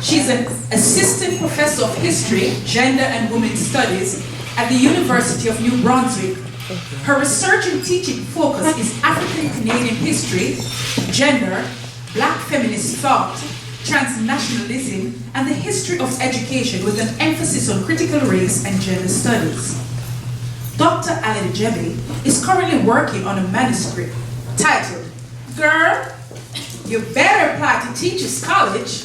She's an assistant professor of history, gender and women's studies at the University of New Brunswick. Her research and teaching focus is African Canadian history, gender, Black feminist thought, transnationalism, and the history of education with an emphasis on critical race and gender studies. Dr. Aladejebi is currently working on a manuscript titled, Girl, You Better Apply to Teachers College,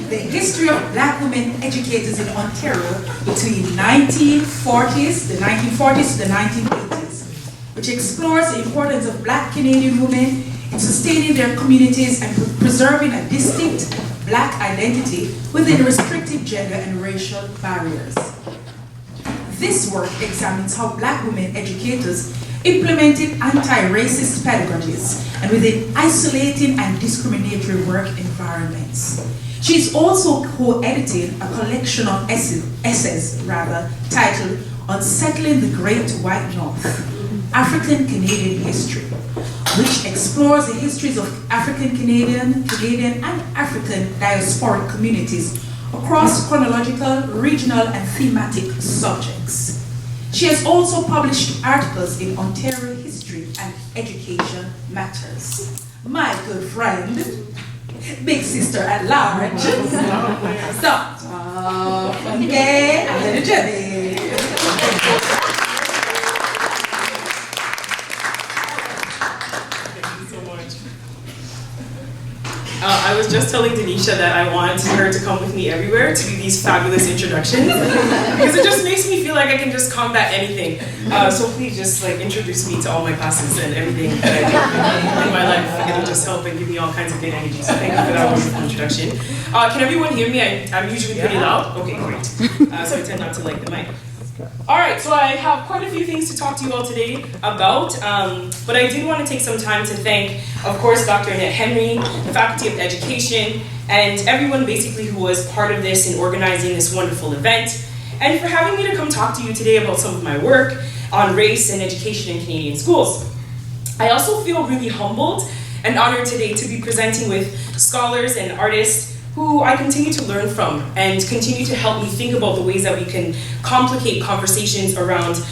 The History of Black Women Educators in Ontario between the 1940s to the 1980s, which explores the importance of Black Canadian women in sustaining their communities and preserving a distinct Black identity within restrictive gender and racial barriers. This work examines how Black women educators implemented anti-racist pedagogies and within isolating and discriminatory work environments. She's also co-editing a collection of essays titled Unsettling the Great White North, African Canadian History, which explores the histories of African Canadian and African diasporic communities across chronological, regional, and thematic subjects. She has also published articles in Ontario History and Education Matters. My good friend, big sister at large, Dr. Funké, Aladejebi. I was just telling Denisha that I want her to come with me everywhere to do these fabulous introductions because it just makes me feel like I can just combat anything. So please just introduce me to all my classes and everything that I do in my life. It'll just help and give me all kinds of good energy. So thank you for that wonderful introduction. Can everyone hear me? I'm usually pretty loud. Okay, great. So I tend not to like the mic. All right, so I have quite a few things to talk to you all today about, but I did want to take some time to thank, of course, Dr. Annette Henry, the Faculty of Education, and everyone basically who was part of this in organizing this wonderful event, and for having me to come talk to you today about some of my work on race and education in Canadian schools. I also feel really humbled and honored today to be presenting with scholars and artists who I continue to learn from and continue to help me think about the ways that we can complicate conversations around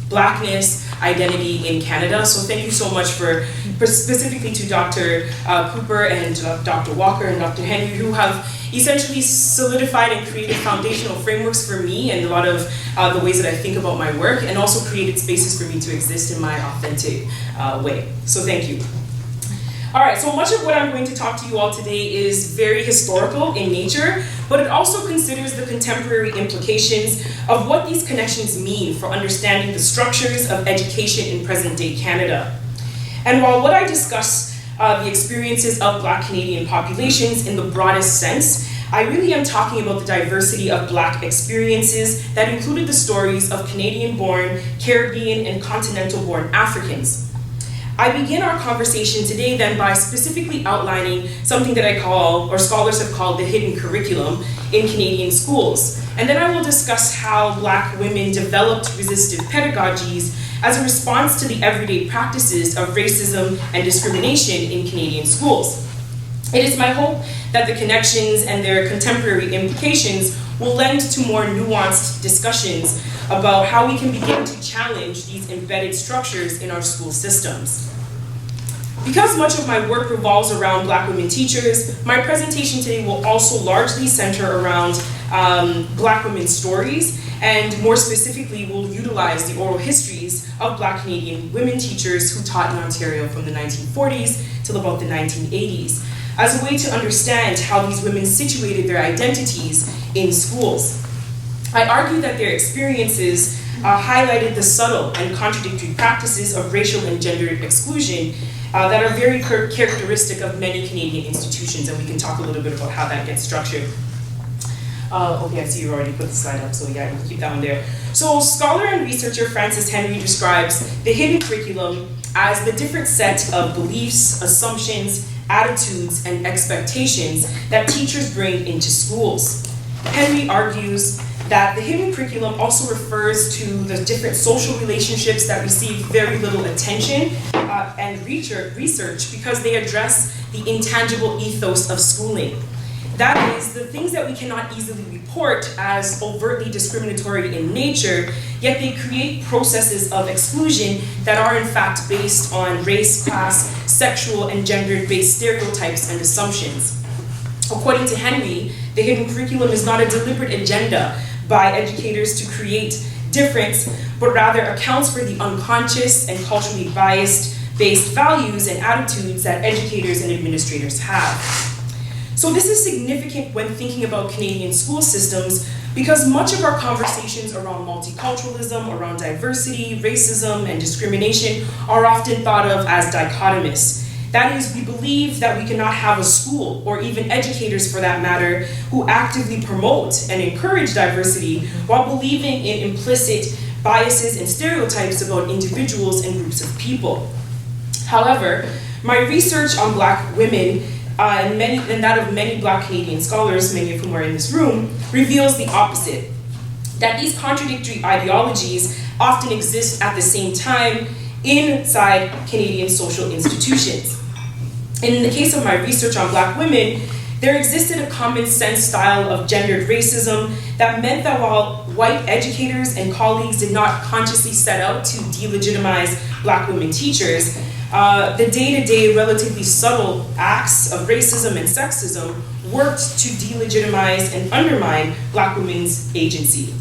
Blackness, identity in Canada. So thank you so much for specifically to Dr. Cooper and Dr. Walker and Dr. Henry, who have essentially solidified and created foundational frameworks for me and a lot of the ways that I think about my work, and also created spaces for me to exist in my authentic way. So thank you. All right, so much of what I'm going to talk to you all today is very historical in nature, but it also considers the contemporary implications of what these connections mean for understanding the structures of education in present-day Canada. And while what I discuss the experiences of Black Canadian populations in the broadest sense, I really am talking about the diversity of Black experiences that included the stories of Canadian-born, Caribbean, and continental-born Africans. I begin our conversation today then by specifically outlining something that I call, or scholars have called, the hidden curriculum in Canadian schools. And then I will discuss how Black women developed resistive pedagogies as a response to the everyday practices of racism and discrimination in Canadian schools. It is my hope that the connections and their contemporary implications will lend to more nuanced discussions about how we can begin to challenge these embedded structures in our school systems. Because much of my work revolves around Black women teachers, my presentation today will also largely center around Black women's stories, and more specifically will utilize the oral histories of Black Canadian women teachers who taught in Ontario from the 1940s till about the 1980s, as a way to understand how these women situated their identities in schools. I argue that their experiences highlighted the subtle and contradictory practices of racial and gendered exclusion that are very characteristic of many Canadian institutions, and we can talk a little bit about how that gets structured. Okay, I see you already put the slide up, so yeah, you can keep that one there. So scholar and researcher Frances Henry describes the hidden curriculum as the different set of beliefs, assumptions, attitudes, and expectations that teachers bring into schools. Henry argues that the hidden curriculum also refers to the different social relationships that receive very little attention and research because they address the intangible ethos of schooling. That is, the things that we cannot easily report as overtly discriminatory in nature, yet they create processes of exclusion that are in fact based on race, class, sexual, and gender-based stereotypes and assumptions. According to Henry, the hidden curriculum is not a deliberate agenda by educators to create difference, but rather accounts for the unconscious and culturally biased-based values and attitudes that educators and administrators have. So this is significant when thinking about Canadian school systems because much of our conversations around multiculturalism, around diversity, racism, and discrimination are often thought of as dichotomous. That is, we believe that we cannot have a school, or even educators for that matter, who actively promote and encourage diversity while believing in implicit biases and stereotypes about individuals and groups of people. However, my research on Black women and that of many Black Canadian scholars, many of whom are in this room, reveals the opposite. That these contradictory ideologies often exist at the same time inside Canadian social institutions. And in the case of my research on Black women, there existed a common sense style of gendered racism that meant that while white educators and colleagues did not consciously set out to delegitimize Black women teachers, the day-to-day relatively subtle acts of racism and sexism worked to delegitimize and undermine Black women's agency.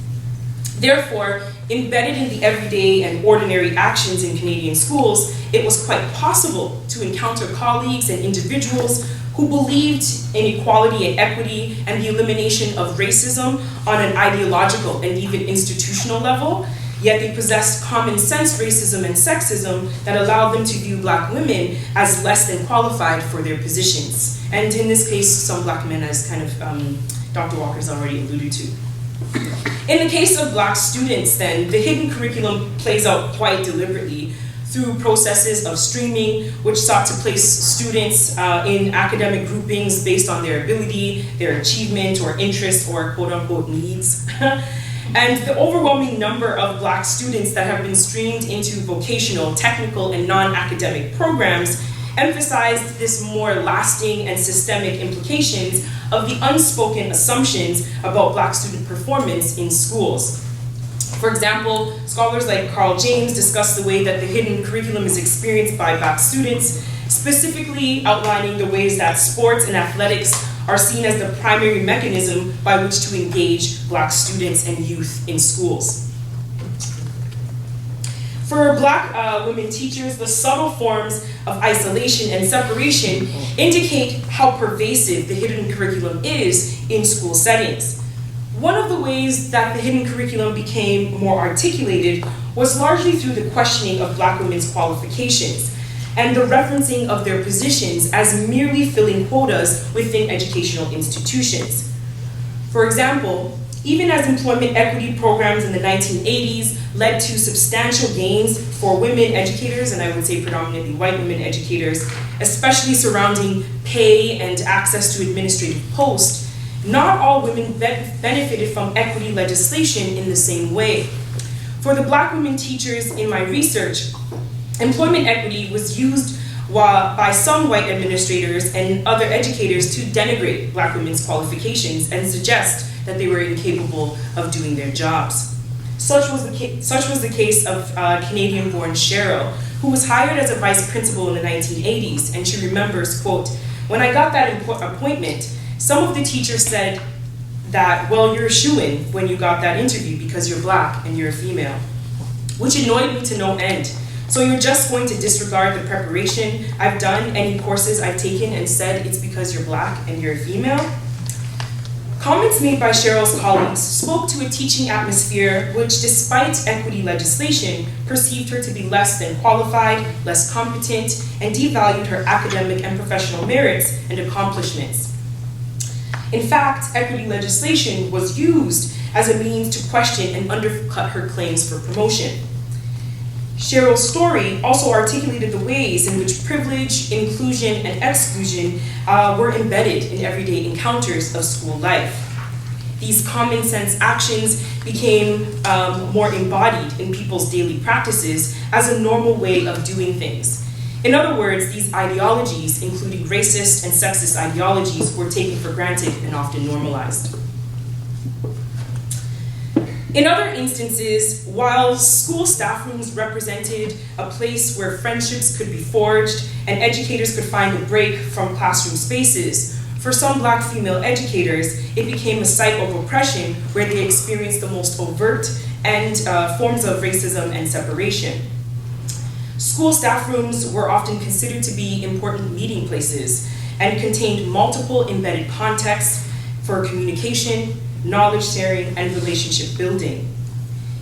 Therefore, embedded in the everyday and ordinary actions in Canadian schools, it was quite possible to encounter colleagues and individuals who believed in equality and equity and the elimination of racism on an ideological and even institutional level, yet they possessed common sense racism and sexism that allowed them to view Black women as less than qualified for their positions. And in this case, some Black men, as kind of Dr. Walker's already alluded to. In the case of Black students, then, the hidden curriculum plays out quite deliberately through processes of streaming, which sought to place students in academic groupings based on their ability, their achievement, or interest, or quote-unquote needs. And the overwhelming number of Black students that have been streamed into vocational, technical, and non-academic programs emphasized this more lasting and systemic implications of the unspoken assumptions about Black student performance in schools. For example, scholars like Carl James discuss the way that the hidden curriculum is experienced by Black students, specifically outlining the ways that sports and athletics are seen as the primary mechanism by which to engage Black students and youth in schools. For Black women teachers, the subtle forms of isolation and separation indicate how pervasive the hidden curriculum is in school settings. One of the ways that the hidden curriculum became more articulated was largely through the questioning of Black women's qualifications and the referencing of their positions as merely filling quotas within educational institutions. For example, even as employment equity programs in the 1980s led to substantial gains for women educators, and I would say predominantly white women educators, especially surrounding pay and access to administrative posts, not all women benefited from equity legislation in the same way. For the Black women teachers in my research, employment equity was used by some white administrators and other educators to denigrate Black women's qualifications and suggest that they were incapable of doing their jobs. Such was the case of Canadian-born Cheryl, who was hired as a vice principal in the 1980s, and she remembers, quote, "When I got that appointment, some of the teachers said that, well, you're a shoo-in when you got that interview because you're Black and you're a female, which annoyed me to no end. So you're just going to disregard the preparation I've done, any courses I've taken, and said it's because you're Black and you're a female?" Comments made by Cheryl's colleagues spoke to a teaching atmosphere which, despite equity legislation, perceived her to be less than qualified, less competent, and devalued her academic and professional merits and accomplishments. In fact, equity legislation was used as a means to question and undercut her claims for promotion. Cheryl's story also articulated the ways in which privilege, inclusion, and exclusion were embedded in everyday encounters of school life. These common sense actions became more embodied in people's daily practices as a normal way of doing things. In other words, these ideologies, including racist and sexist ideologies, were taken for granted and often normalized. In other instances, while school staff rooms represented a place where friendships could be forged and educators could find a break from classroom spaces, for some Black female educators, it became a site of oppression where they experienced the most overt and forms of racism and separation. School staff rooms were often considered to be important meeting places and contained multiple embedded contexts for communication, knowledge sharing, and relationship building.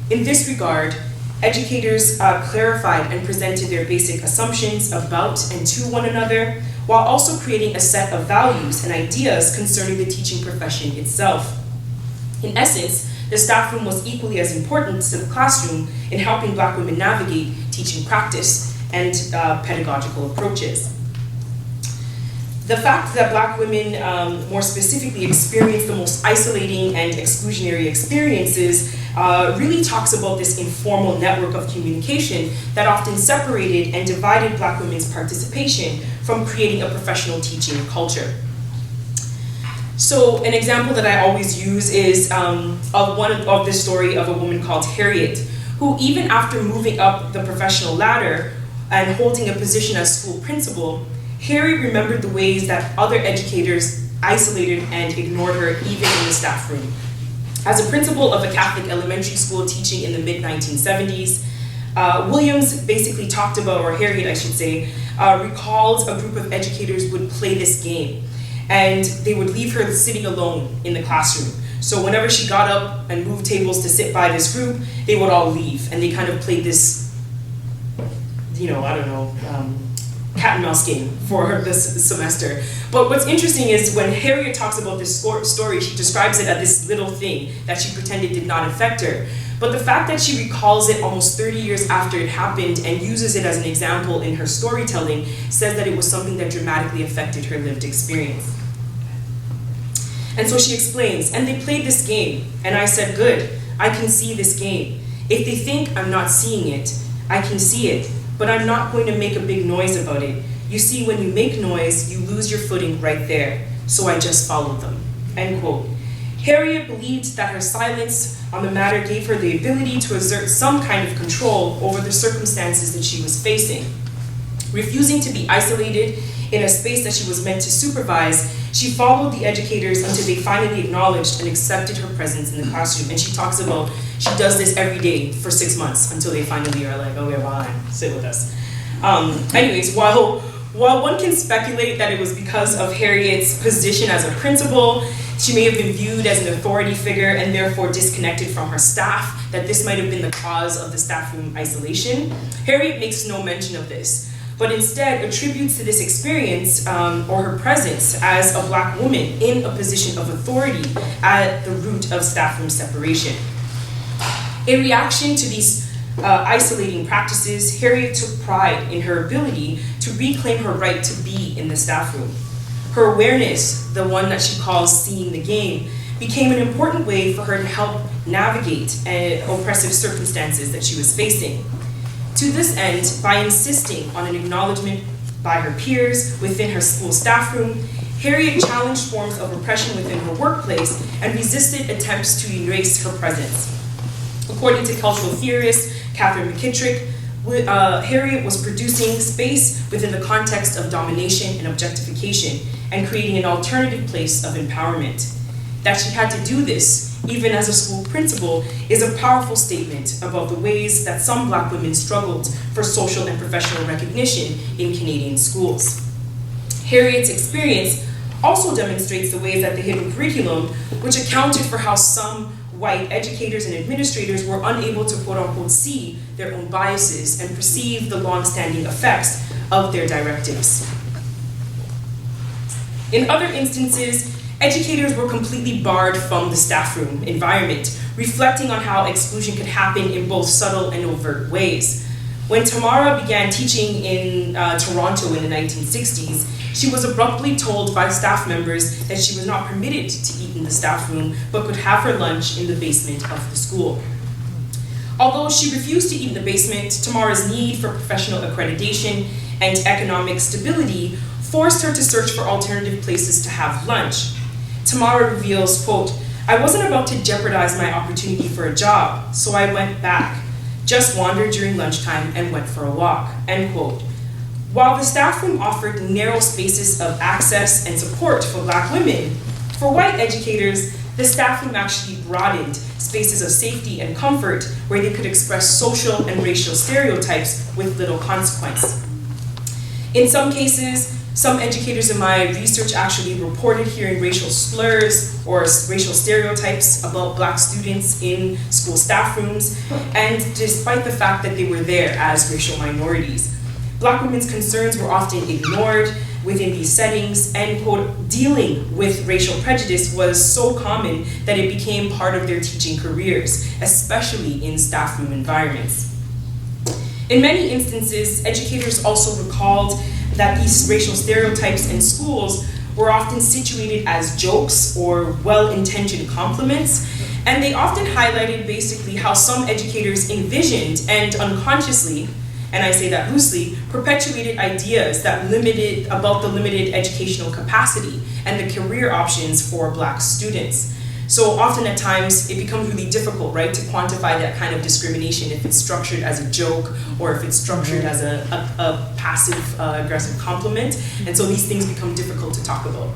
In this regard, educators clarified and presented their basic assumptions about and to one another, while also creating a set of values and ideas concerning the teaching profession itself. In essence, the staff room was equally as important to the classroom in helping Black women navigate teaching practice and pedagogical approaches. The fact that Black women more specifically experienced the most isolating and exclusionary experiences really talks about this informal network of communication that often separated and divided Black women's participation from creating a professional teaching culture. So an example that I always use is of the story of a woman called Harriet, who even after moving up the professional ladder and holding a position as school principal, Harriet remembered the ways that other educators isolated and ignored her even in the staff room. As a principal of a Catholic elementary school teaching in the mid-1970s, Williams basically talked about, or Harriet I should say, recalled a group of educators would play this game, and they would leave her sitting alone in the classroom. So whenever she got up and moved tables to sit by this group, they would all leave, and they kind of played this, cat and mouse game for her this semester. But what's interesting is when Harriet talks about this story, she describes it as this little thing that she pretended did not affect her. But the fact that she recalls it almost 30 years after it happened and uses it as an example in her storytelling says that it was something that dramatically affected her lived experience. And so she explains, and they played this game, and I said, good, I can see this game. If they think I'm not seeing it, I can see it, but I'm not going to make a big noise about it. You see, when you make noise, you lose your footing right there. So I just followed them, end quote. Harriet believed that her silence on the matter gave her the ability to exert some kind of control over the circumstances that she was facing. Refusing to be isolated in a space that she was meant to supervise, she followed the educators until they finally acknowledged and accepted her presence in the classroom. And she talks about, she does this every day for 6 months until they finally are like, okay, fine, sit with us. Anyways, while one can speculate that it was because of Harriet's position as a principal, she may have been viewed as an authority figure and therefore disconnected from her staff, that this might have been the cause of the staff room isolation. Harriet makes no mention of this, but instead attributes to this experience or her presence as a Black woman in a position of authority at the root of staff room separation. In reaction to these isolating practices, Harriet took pride in her ability to reclaim her right to be in the staff room. Her awareness, the one that she calls seeing the game, became an important way for her to help navigate oppressive circumstances that she was facing. To this end, by insisting on an acknowledgement by her peers within her school staff room, Harriet challenged forms of oppression within her workplace and resisted attempts to erase her presence. According to cultural theorist Catherine McKittrick, Harriet was producing space within the context of domination and objectification and creating an alternative place of empowerment. That she had to do this, even as a school principal, is a powerful statement about the ways that some Black women struggled for social and professional recognition in Canadian schools. Harriet's experience also demonstrates the ways that the hidden curriculum, which accounted for how some white educators and administrators were unable to quote-unquote see their own biases and perceive the long-standing effects of their directives. In other instances, educators were completely barred from the staff room environment, reflecting on how exclusion could happen in both subtle and overt ways. When Tamara began teaching in Toronto in the 1960s, she was abruptly told by staff members that she was not permitted to eat in the staff room, but could have her lunch in the basement of the school. Although she refused to eat in the basement, Tamara's need for professional accreditation and economic stability forced her to search for alternative places to have lunch. Tamara reveals, quote, "I wasn't about to jeopardize my opportunity for a job, so I went back, just wandered during lunchtime and went for a walk," end quote. While the staff room offered narrow spaces of access and support for Black women, for white educators, the staff room actually broadened spaces of safety and comfort where they could express social and racial stereotypes with little consequence. In some cases, some educators in my research actually reported hearing racial slurs or racial stereotypes about Black students in school staff rooms, and despite the fact that they were there as racial minorities. Black women's concerns were often ignored within these settings, and, quote, dealing with racial prejudice was so common that it became part of their teaching careers, especially in staff room environments. In many instances, educators also recalled that these racial stereotypes in schools were often situated as jokes or well-intentioned compliments, and they often highlighted basically how some educators envisioned and unconsciously, and I say that loosely, perpetuated ideas that about the limited educational capacity and the career options for Black students. So often at times it becomes really difficult, right, to quantify that kind of discrimination if it's structured as a joke or if it's structured as a passive aggressive compliment. And so these things become difficult to talk about.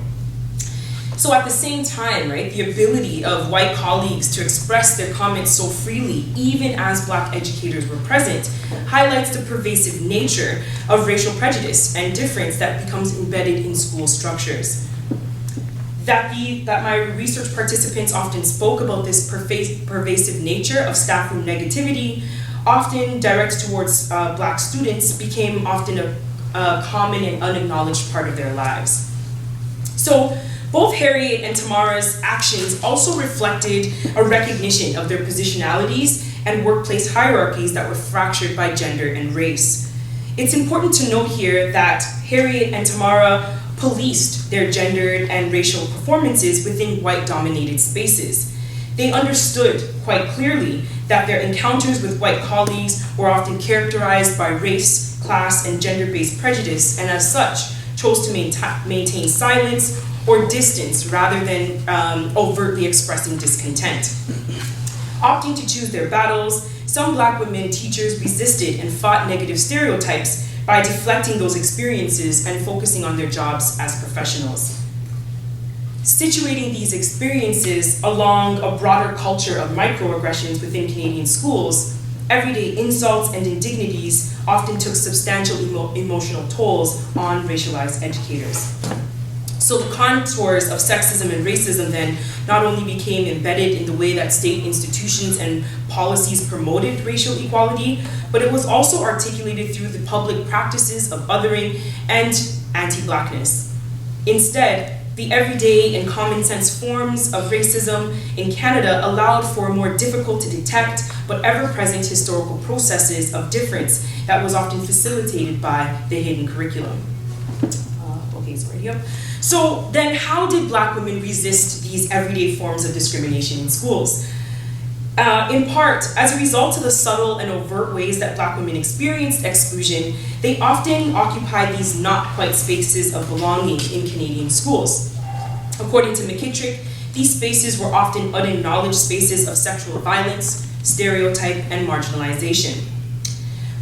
So at the same time, right, the ability of white colleagues to express their comments so freely, even as Black educators were present, highlights the pervasive nature of racial prejudice and difference that becomes embedded in school structures. That my research participants often spoke about this pervasive nature of staff room negativity, often directed towards Black students, became often a common and unacknowledged part of their lives. So both Harriet and Tamara's actions also reflected a recognition of their positionalities and workplace hierarchies that were fractured by gender and race. It's important to note here that Harriet and Tamara policed their gendered and racial performances within white-dominated spaces. They understood quite clearly that their encounters with white colleagues were often characterized by race, class, and gender-based prejudice, and as such, chose to maintain silence or distance rather than overtly expressing discontent. Opting to choose their battles, some Black women teachers resisted and fought negative stereotypes by deflecting those experiences and focusing on their jobs as professionals. Situating these experiences along a broader culture of microaggressions within Canadian schools, everyday insults and indignities often took substantial emotional tolls on racialized educators. So the contours of sexism and racism then not only became embedded in the way that state institutions and policies promoted racial equality, but it was also articulated through the public practices of othering and anti-Blackness. Instead, the everyday and common sense forms of racism in Canada allowed for more difficult to detect but ever-present historical processes of difference that was often facilitated by the hidden curriculum. So then how did Black women resist these everyday forms of discrimination in schools? In part, as a result of the subtle and overt ways that Black women experienced exclusion, they often occupied these not quite spaces of belonging in Canadian schools. According to McKittrick, these spaces were often unacknowledged spaces of sexual violence, stereotype, and marginalization.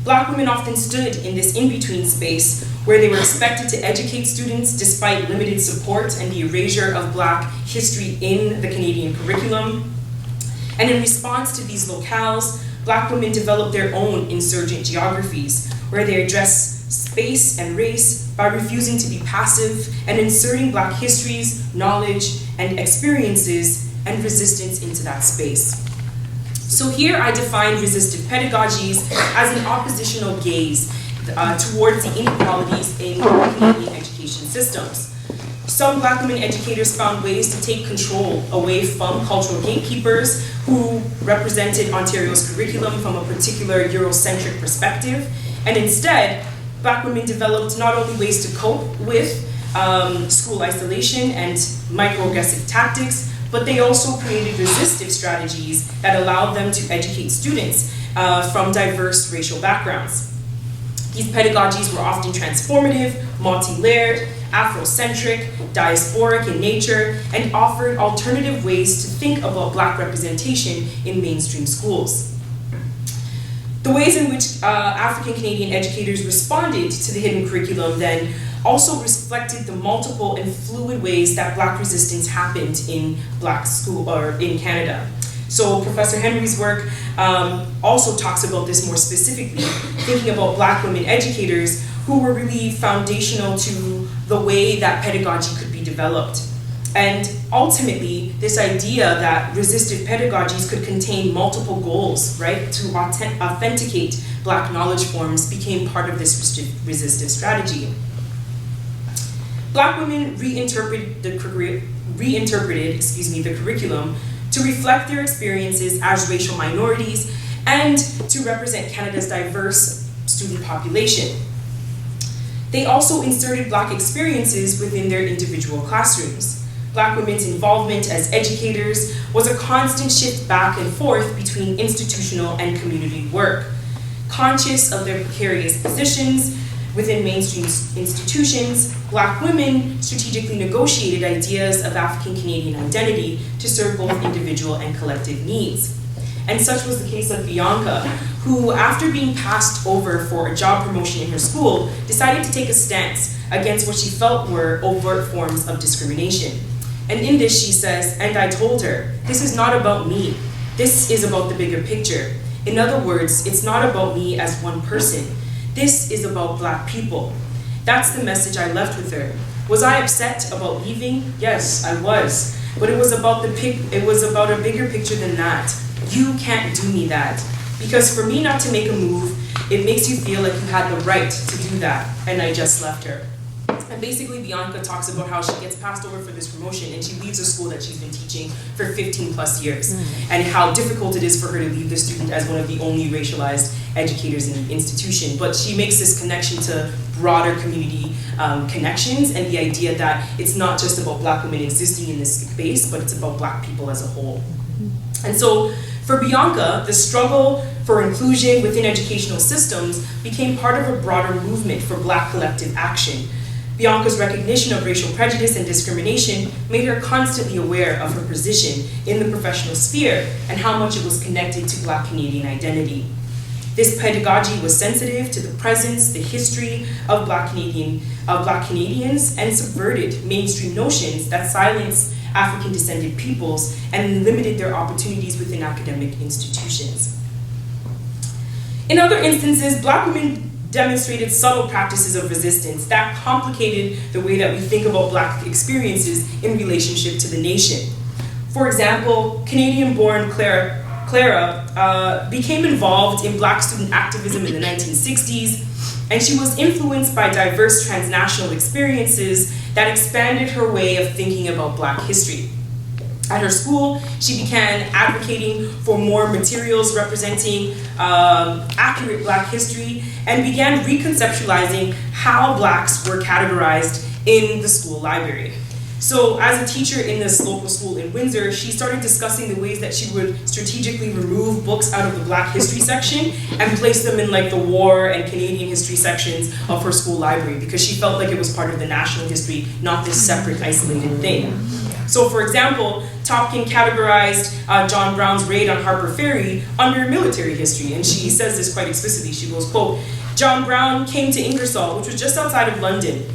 Black women often stood in this in-between space where they were expected to educate students despite limited support and the erasure of Black history in the Canadian curriculum. And in response to these locales, Black women developed their own insurgent geographies where they address space and race by refusing to be passive and inserting Black histories, knowledge, and experiences and resistance into that space. So here I define resistive pedagogies as an oppositional gaze towards the inequalities in Canadian education systems. Some Black women educators found ways to take control away from cultural gatekeepers who represented Ontario's curriculum from a particular Eurocentric perspective, and instead, Black women developed not only ways to cope with school isolation and microaggressive tactics, but they also created resistive strategies that allowed them to educate students from diverse racial backgrounds. These pedagogies were often transformative, multi-layered, Afrocentric, diasporic in nature, and offered alternative ways to think about Black representation in mainstream schools. The ways in which African Canadian educators responded to the hidden curriculum then also reflected the multiple and fluid ways that Black resistance happened in Black school or in Canada. So Professor Henry's work also talks about this more specifically, thinking about Black women educators who were really foundational to the way that pedagogy could be developed. And ultimately, this idea that resistive pedagogies could contain multiple goals, right, to authenticate Black knowledge forms became part of this resistive strategy. Black women reinterpreted the curriculum to reflect their experiences as racial minorities and to represent Canada's diverse student population. They also inserted Black experiences within their individual classrooms. Black women's involvement as educators was a constant shift back and forth between institutional and community work. Conscious of their precarious positions within mainstream institutions, Black women strategically negotiated ideas of African Canadian identity to serve both individual and collective needs. And such was the case of Bianca, who, after being passed over for a job promotion in her school, decided to take a stance against what she felt were overt forms of discrimination. And in this she says, and I told her, this is not about me. This is about the bigger picture. In other words, it's not about me as one person. This is about Black people. That's the message I left with her. Was I upset about leaving? Yes, I was. But it was about a bigger picture than that. You can't do me that. Because for me not to make a move, it makes you feel like you had the right to do that, and I just left her. And basically Bianca talks about how she gets passed over for this promotion and she leaves a school that she's been teaching for 15 plus years, and how difficult it is for her to leave the student as one of the only racialized educators in the institution. But she makes this connection to broader community connections and the idea that it's not just about Black women existing in this space, but it's about Black people as a whole. And so for Bianca, the struggle for inclusion within educational systems became part of a broader movement for Black collective action. Bianca's recognition of racial prejudice and discrimination made her constantly aware of her position in the professional sphere and how much it was connected to Black Canadian identity. This pedagogy was sensitive to the presence, the history of Black Canadians, and subverted mainstream notions that silenced African descended peoples and limited their opportunities within academic institutions. In other instances, Black women demonstrated subtle practices of resistance that complicated the way that we think about Black experiences in relationship to the nation. For example, Canadian-born Clara became involved in Black student activism in the 1960s, and she was influenced by diverse transnational experiences that expanded her way of thinking about Black history. At her school, she began advocating for more materials representing accurate Black history and began reconceptualizing how Blacks were categorized in the school library. So as a teacher in this local school in Windsor, she started discussing the ways that she would strategically remove books out of the Black history section and place them in like the war and Canadian history sections of her school library, because she felt like it was part of the national history, not this separate, isolated thing. So for example, Topkin categorized John Brown's raid on Harper Ferry under military history, and she says this quite explicitly. She goes, quote, John Brown came to Ingersoll, which was just outside of London,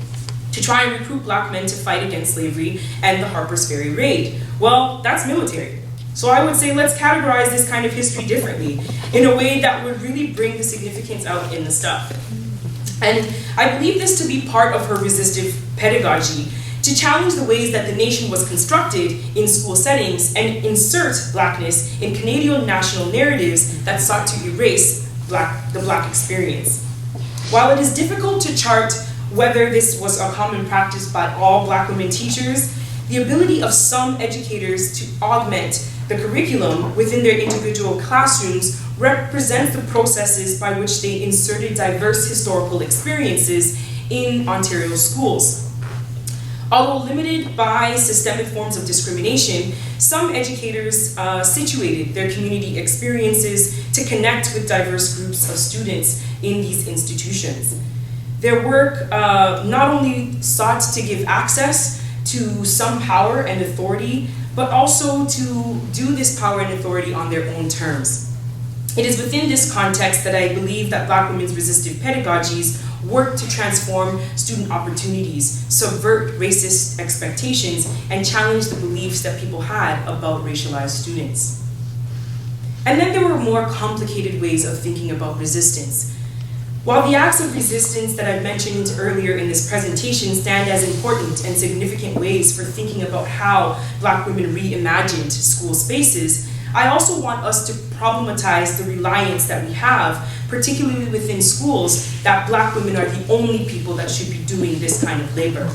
to try and recruit Black men to fight against slavery and the Harper's Ferry raid. Well, that's military. So I would say let's categorize this kind of history differently, in a way that would really bring the significance out in the stuff. And I believe this to be part of her resistive pedagogy, to challenge the ways that the nation was constructed in school settings and insert Blackness in Canadian national narratives that sought to erase the Black experience. While it is difficult to chart whether this was a common practice by all Black women teachers, the ability of some educators to augment the curriculum within their individual classrooms represents the processes by which they inserted diverse historical experiences in Ontario schools. Although limited by systemic forms of discrimination, some educators situated their community experiences to connect with diverse groups of students in these institutions. Their work not only sought to give access to some power and authority, but also to do this power and authority on their own terms. It is within this context that I believe that Black women's resistive pedagogies work to transform student opportunities, subvert racist expectations, and challenge the beliefs that people had about racialized students. And then there were more complicated ways of thinking about resistance. While the acts of resistance that I mentioned earlier in this presentation stand as important and significant ways for thinking about how Black women reimagined school spaces, I also want us to problematize the reliance that we have, particularly within schools, that Black women are the only people that should be doing this kind of labor.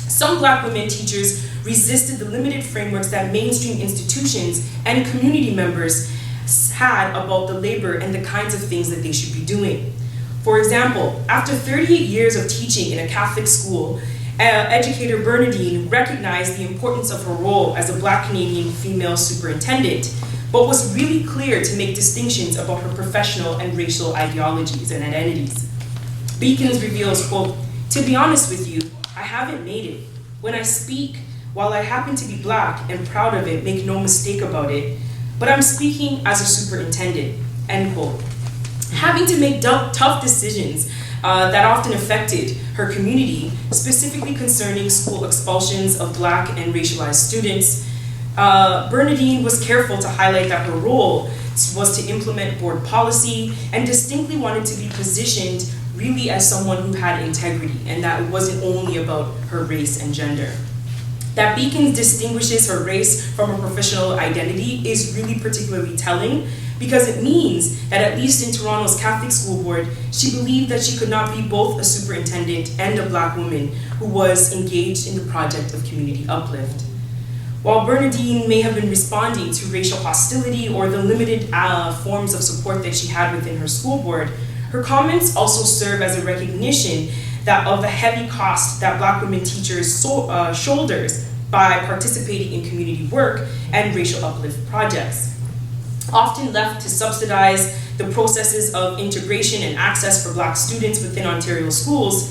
Some Black women teachers resisted the limited frameworks that mainstream institutions and community members had about the labor and the kinds of things that they should be doing. For example, after 38 years of teaching in a Catholic school, educator Bernadine recognized the importance of her role as a Black Canadian female superintendent, but was really clear to make distinctions about her professional and racial ideologies and identities. Beacons reveals, quote, "To be honest with you, I haven't made it. When I speak, while I happen to be Black and proud of it, make no mistake about it, but I'm speaking as a superintendent," end quote. Having to make tough decisions that often affected her community, specifically concerning school expulsions of Black and racialized students, Bernadine was careful to highlight that her role was to implement board policy and distinctly wanted to be positioned really as someone who had integrity and that it wasn't only about her race and gender. That Beacon distinguishes her race from her professional identity is really particularly telling because it means that at least in Toronto's Catholic School Board, she believed that she could not be both a superintendent and a Black woman who was engaged in the project of community uplift. While Bernadine may have been responding to racial hostility or the limited forms of support that she had within her school board, her comments also serve as a recognition that of the heavy cost that Black women teachers shoulders by participating in community work and racial uplift projects. Often left to subsidize the processes of integration and access for Black students within Ontario schools,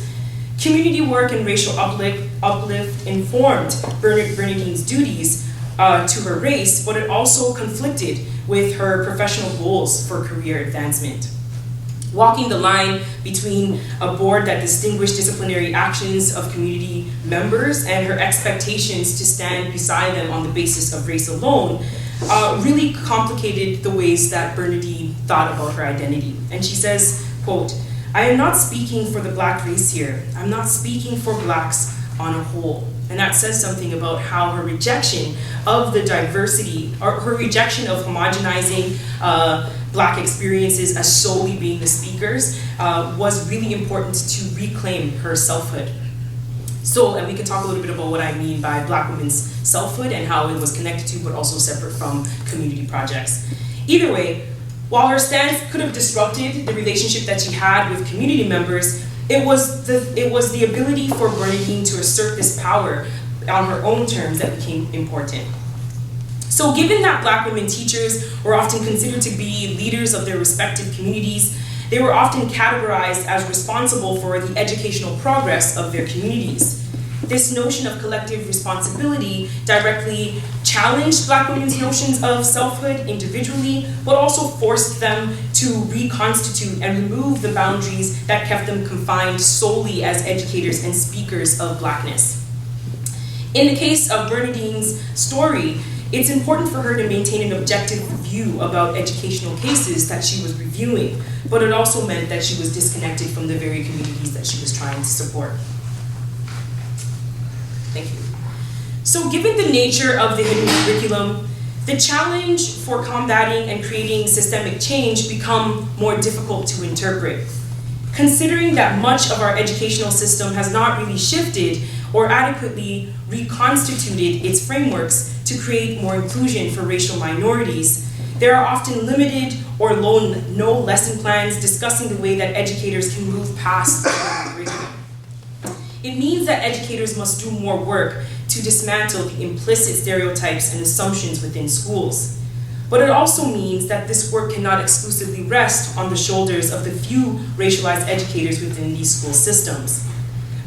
community work and racial uplift informed Bernadine's duties to her race, but it also conflicted with her professional goals for career advancement. Walking the line between a board that distinguished disciplinary actions of community members and her expectations to stand beside them on the basis of race alone really complicated the ways that Bernadine thought about her identity. And she says, quote, "I am not speaking for the Black race here. I'm not speaking for Blacks on a whole." And that says something about how her rejection of the diversity, or her rejection of homogenizing Black experiences as solely being the speakers was really important to reclaim her selfhood. So, and we can talk a little bit about what I mean by Black women's selfhood and how it was connected to, but also separate from community projects. Either way, while her stance could have disrupted the relationship that she had with community members, it was the ability for Bernadine to assert this power on her own terms that became important. So given that Black women teachers were often considered to be leaders of their respective communities, they were often categorized as responsible for the educational progress of their communities. This notion of collective responsibility directly challenged Black women's notions of selfhood individually, but also forced them to reconstitute and remove the boundaries that kept them confined solely as educators and speakers of Blackness. In the case of Bernadine's story, it's important for her to maintain an objective view about educational cases that she was reviewing, but it also meant that she was disconnected from the very communities that she was trying to support. Thank you. So given the nature of the hidden curriculum, the challenge for combating and creating systemic change become more difficult to interpret. Considering that much of our educational system has not really shifted or adequately reconstituted its frameworks to create more inclusion for racial minorities, there are often limited or no lesson plans discussing the way that educators can move past the curriculum. It means that educators must do more work to dismantle the implicit stereotypes and assumptions within schools. But it also means that this work cannot exclusively rest on the shoulders of the few racialized educators within these school systems.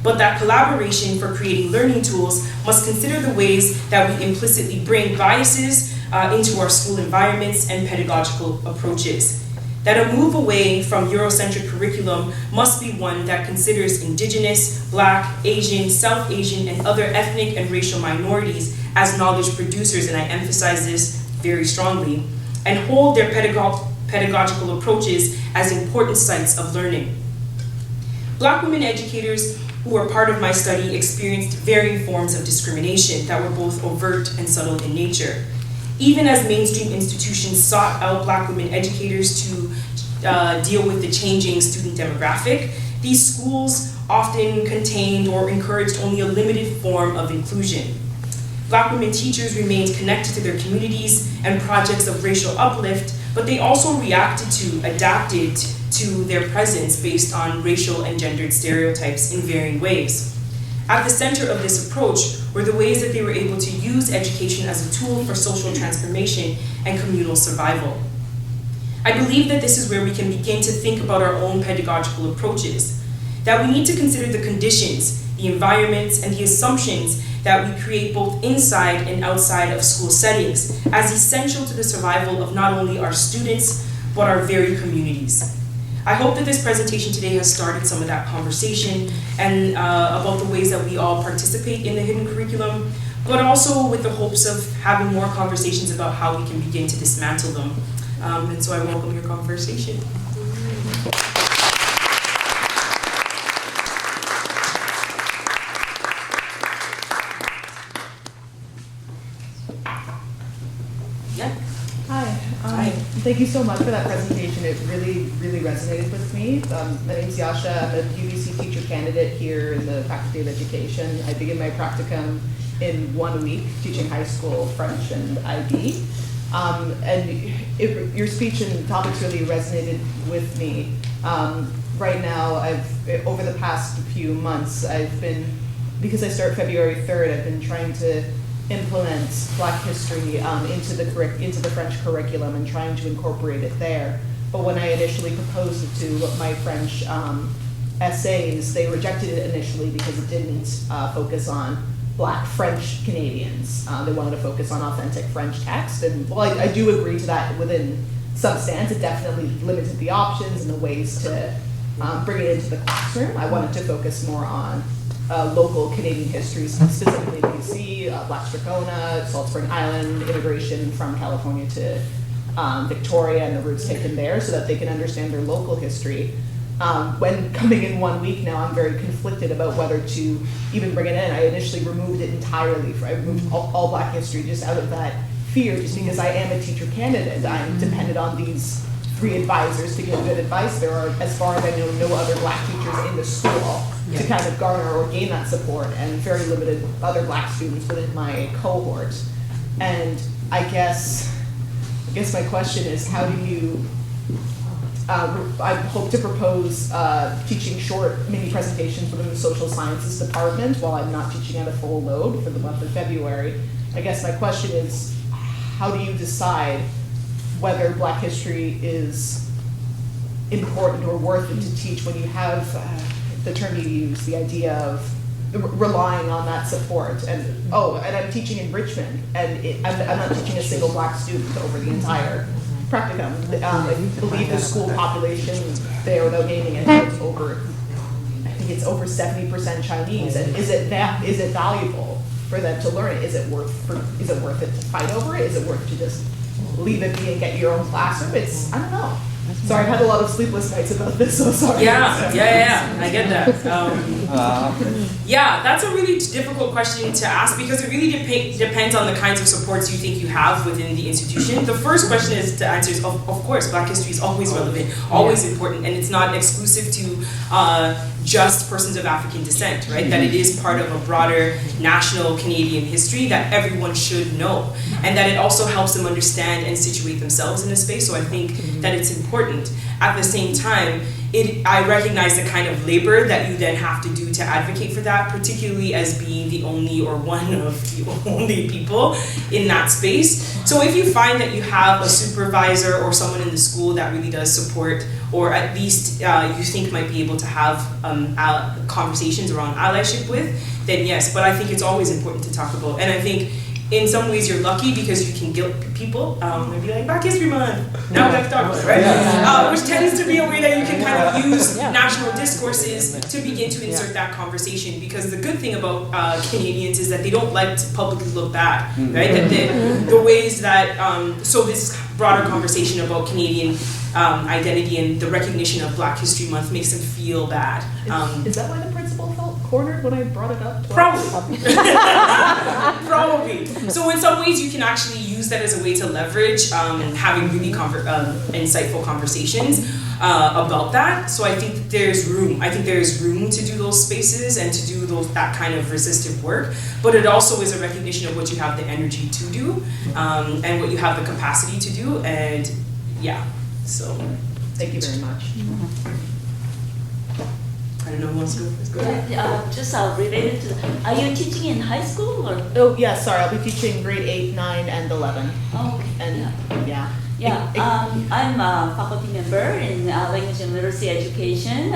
But that collaboration for creating learning tools must consider the ways that we implicitly bring biases into our school environments and pedagogical approaches. That a move away from Eurocentric curriculum must be one that considers Indigenous, Black, Asian, South Asian, and other ethnic and racial minorities as knowledge producers, and I emphasize this very strongly, and hold their pedagogical approaches as important sites of learning. Black women educators who were part of my study experienced varying forms of discrimination that were both overt and subtle in nature. Even as mainstream institutions sought out Black women educators to deal with the changing student demographic, these schools often contained or encouraged only a limited form of inclusion. Black women teachers remained connected to their communities and projects of racial uplift, but they also reacted to, adapted to their presence based on racial and gendered stereotypes in varying ways. At the center of this approach were the ways that they were able to use education as a tool for social transformation and communal survival. I believe that this is where we can begin to think about our own pedagogical approaches, that we need to consider the conditions, the environments, and the assumptions that we create both inside and outside of school settings as essential to the survival of not only our students, but our very communities. I hope that this presentation today has started some of that conversation and about the ways that we all participate in the hidden curriculum, but also with the hopes of having more conversations about how we can begin to dismantle them. And so I welcome your conversation. Hi. Thank you so much for that presentation. It really, really resonated with me. My name's Yasha. I'm a UBC teacher candidate here in the Faculty of Education. I began my practicum in 1 week teaching high school French and IB. Your speech and topics really resonated with me. Right now, over the past few months, because I start February 3rd, I've been trying to implement Black history into the French curriculum and trying to incorporate it there. But when I initially proposed it to my French essays, they rejected it initially because it didn't focus on Black French Canadians. They wanted to focus on authentic French text. And while I do agree to that within some stance, it definitely limited the options and the ways to bring it into the classroom. I wanted to focus more on local Canadian history, specifically BC, Black Strathcona, Salt Spring Island, immigration from California to Victoria and the routes taken there so that they can understand their local history. When coming in 1 week now, I'm very conflicted about whether to even bring it in. I initially removed it entirely. I removed all Black history just out of that fear, just because I am a teacher candidate. I'm dependent on these 3 advisors to give good advice. There are, as far as I know, no other Black teachers in the school to kind of garner or gain that support, and very limited other Black students within my cohort. And I guess my question is, how do you, I hope to propose teaching short mini presentations within the social sciences department while I'm not teaching at a full load for the month of February. I guess my question is, how do you decide whether Black history is important or worth it to teach when you have the term you use, the idea of relying on that support? And I'm teaching in Richmond, and I'm not teaching a single Black student over the entire practicum. I believe the school population there, without naming it, is over 70% Chinese. And is it valuable for them to learn it? Is it worth it to fight over it? Is it worth to just leave it be and get your own classroom? I don't know. Sorry, I've had a lot of sleepless nights about this, so sorry. Yeah, I get that. Yeah, that's a really difficult question to ask because it really depends on the kinds of supports you think you have within the institution. The first question is to answer is, of course, Black history is always relevant, always important, and it's not exclusive to just persons of African descent, right? That it is part of a broader national Canadian history that everyone should know, and that it also helps them understand and situate themselves in a space. So I think that it's important. At the same time, I recognize the kind of labor that you then have to do to advocate for that, particularly as being the only or one of the only people in that space. So if you find that you have a supervisor or someone in the school that really does support, or at least you think might be able to have conversations around allyship with, then yes, but I think it's always important to talk about. And I think in some ways you're lucky because you can guilt people and be like, Black History Month, now we have to talk about it, right? Which tends to be a way that you can kind of use national discourses to begin to insert that conversation, because the good thing about Canadians is that they don't like to publicly look bad, right? That the ways that, so this broader conversation about Canadian identity and the recognition of Black History Month makes them feel bad. Is that why the principal felt cornered when I brought it up? Probably. Probably. So in some ways you can actually use that as a way to leverage having really insightful conversations about that. So I think there's room. I think there's room to do those spaces and to do that kind of resistive work. But it also is a recognition of what you have the energy to do and what you have the capacity to do. And yeah, so. Thank you very much. I don't know who wants to go first. Go ahead. Just related to, are you teaching in high school or? Oh, yeah, sorry, I'll be teaching grade 8, 9, and 11. Oh, okay. And Yeah, I'm a faculty member in language and literacy education.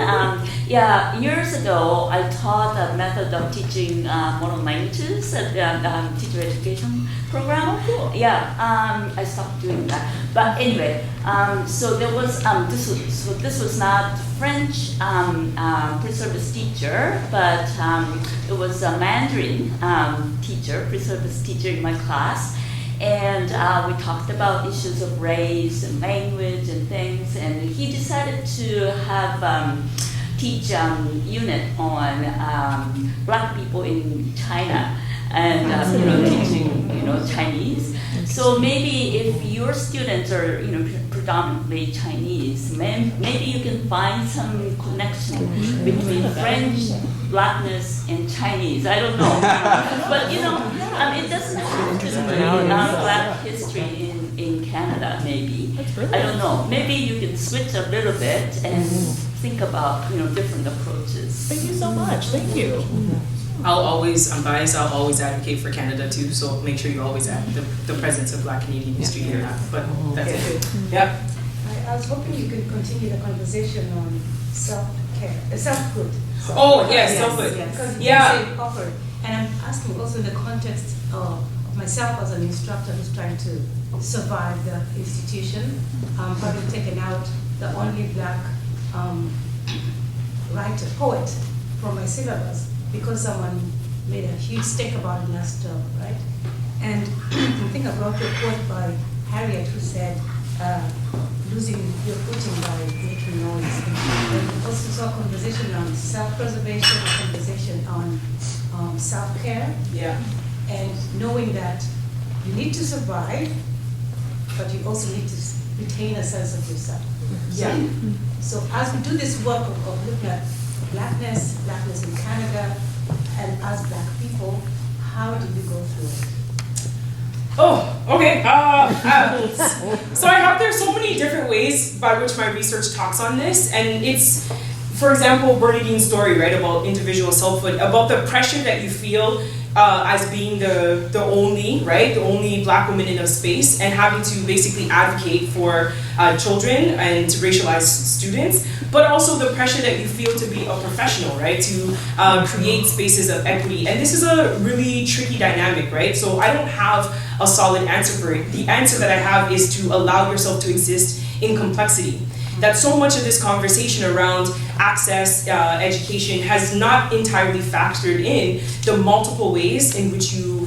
Years ago, I taught a method of teaching modern languages at the teacher education program. Oh, cool. I stopped doing that. But anyway, so there was this was not French pre-service teacher, but it was a Mandarin teacher, pre-service teacher in my class. And we talked about issues of race and language and things, and he decided to have teach unit on Black people in China and teaching Chinese. So maybe if your students are predominantly Chinese, maybe you can find some connection between French, Blackness, and Chinese. I don't know, but it doesn't have to be Black history in Canada. Maybe I don't know. Maybe you can switch a little bit and think about different approaches. Thank you so much. Thank you. I'm biased, I'll always advocate for Canada too, so make sure you always add the presence of Black Canadian history in that. But that's it. Yeah. I was hoping you could continue the conversation on self-care, self-good. Oh, yes, self-good. Because Yeah. you say offered. And I'm asking also in the context of myself as an instructor who's trying to survive the institution, having taken out the only Black writer, poet from my syllabus, because someone made a huge stink about it last term, right? And I think I brought a quote by Harriet who said, losing your footing by making noise. And we also saw a conversation on self-preservation, a conversation on self-care. Yeah. And knowing that you need to survive, but you also need to retain a sense of yourself. Yeah. So as we do this work of looking at blackness in Canada, and as Black people, how do we go through it? Oh, okay. So there's so many different ways by which my research talks on this, and it's, for example, Bernadine's story, right, about individual selfhood, about the pressure that you feel as being the only Black woman in a space, and having to basically advocate for children and racialized students, but also the pressure that you feel to be a professional, right, to create spaces of equity. And this is a really tricky dynamic, right? So I don't have a solid answer for it. The answer that I have is to allow yourself to exist in complexity. That so much of this conversation around access, education has not entirely factored in the multiple ways in which you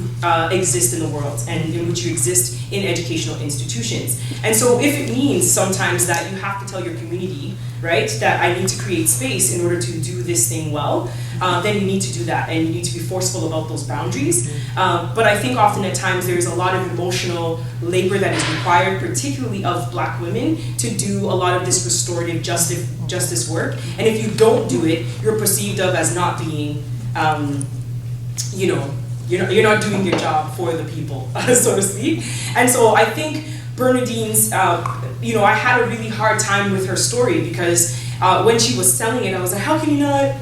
exist in the world and in which you exist in educational institutions. And so if it means sometimes that you have to tell your community, right, that I need to create space in order to do this thing well, then you need to do that, and you need to be forceful about those boundaries. But I think often at times there's a lot of emotional labor that is required, particularly of Black women, to do a lot of this restorative justice work. And if you don't do it, you're perceived of as not being, you're not doing your job for the people, so to speak. And so I think Bernadine's, I had a really hard time with her story because when she was selling it, I was like, how can you not,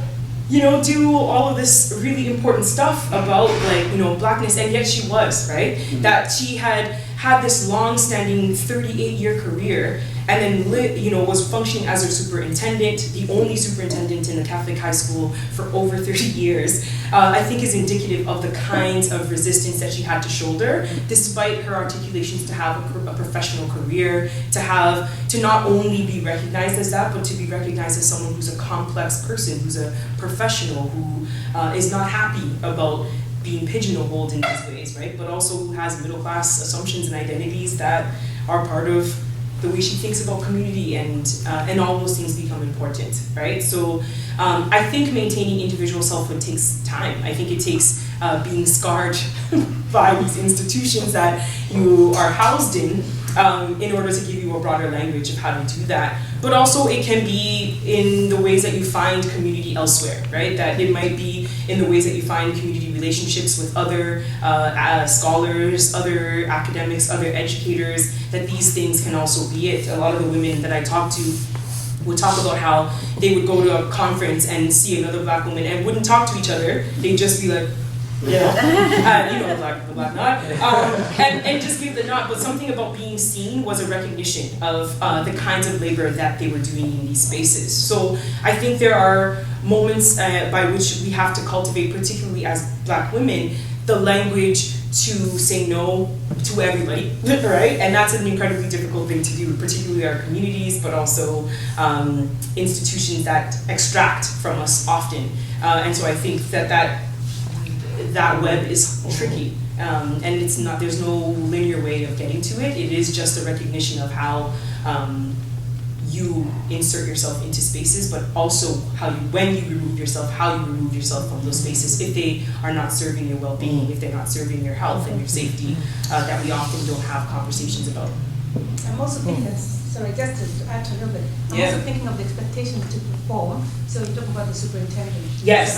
do all of this really important stuff about blackness? And yet she was, right? That she had this long-standing 38-year career, and then was functioning as her superintendent, the only superintendent in a Catholic high school for over 30 years, I think is indicative of the kinds of resistance that she had to shoulder, despite her articulations to have a professional career, to not only be recognized as that, but to be recognized as someone who's a complex person, who's a professional, who is not happy about being pigeonholed in these ways, right? But also who has middle-class assumptions and identities that are part of the way she thinks about community, and all those things become important, right? So I think maintaining individual selfhood takes time. I think it takes being scarred by these institutions that you are housed in order to give you a broader language of how to do that. But also it can be in the ways that you find community elsewhere, right? That it might be in the ways that you find community relationships with other scholars, other academics, other educators, that these things can also be it. A lot of the women that I talk to would talk about how they would go to a conference and see another black woman and wouldn't talk to each other. They'd just be like, the black nod, and just give the nod. But something about being seen was a recognition of the kinds of labor that they were doing in these spaces. So I think there are moments by which we have to cultivate, particularly as black women, the language to say no to everybody, right? And that's an incredibly difficult thing to do, particularly our communities, but also institutions that extract from us often. And so I think that web is tricky, and there's no linear way of getting to it. It is just a recognition of how you insert yourself into spaces, but also when you remove yourself, how you remove yourself from those spaces if they are not serving your well-being, if they're not serving your health and your safety, that we often don't have conversations about. I'm also thinking, sorry, just to add a little bit, I'm also thinking of the expectation to perform. So you talk about the superintendent. Yes.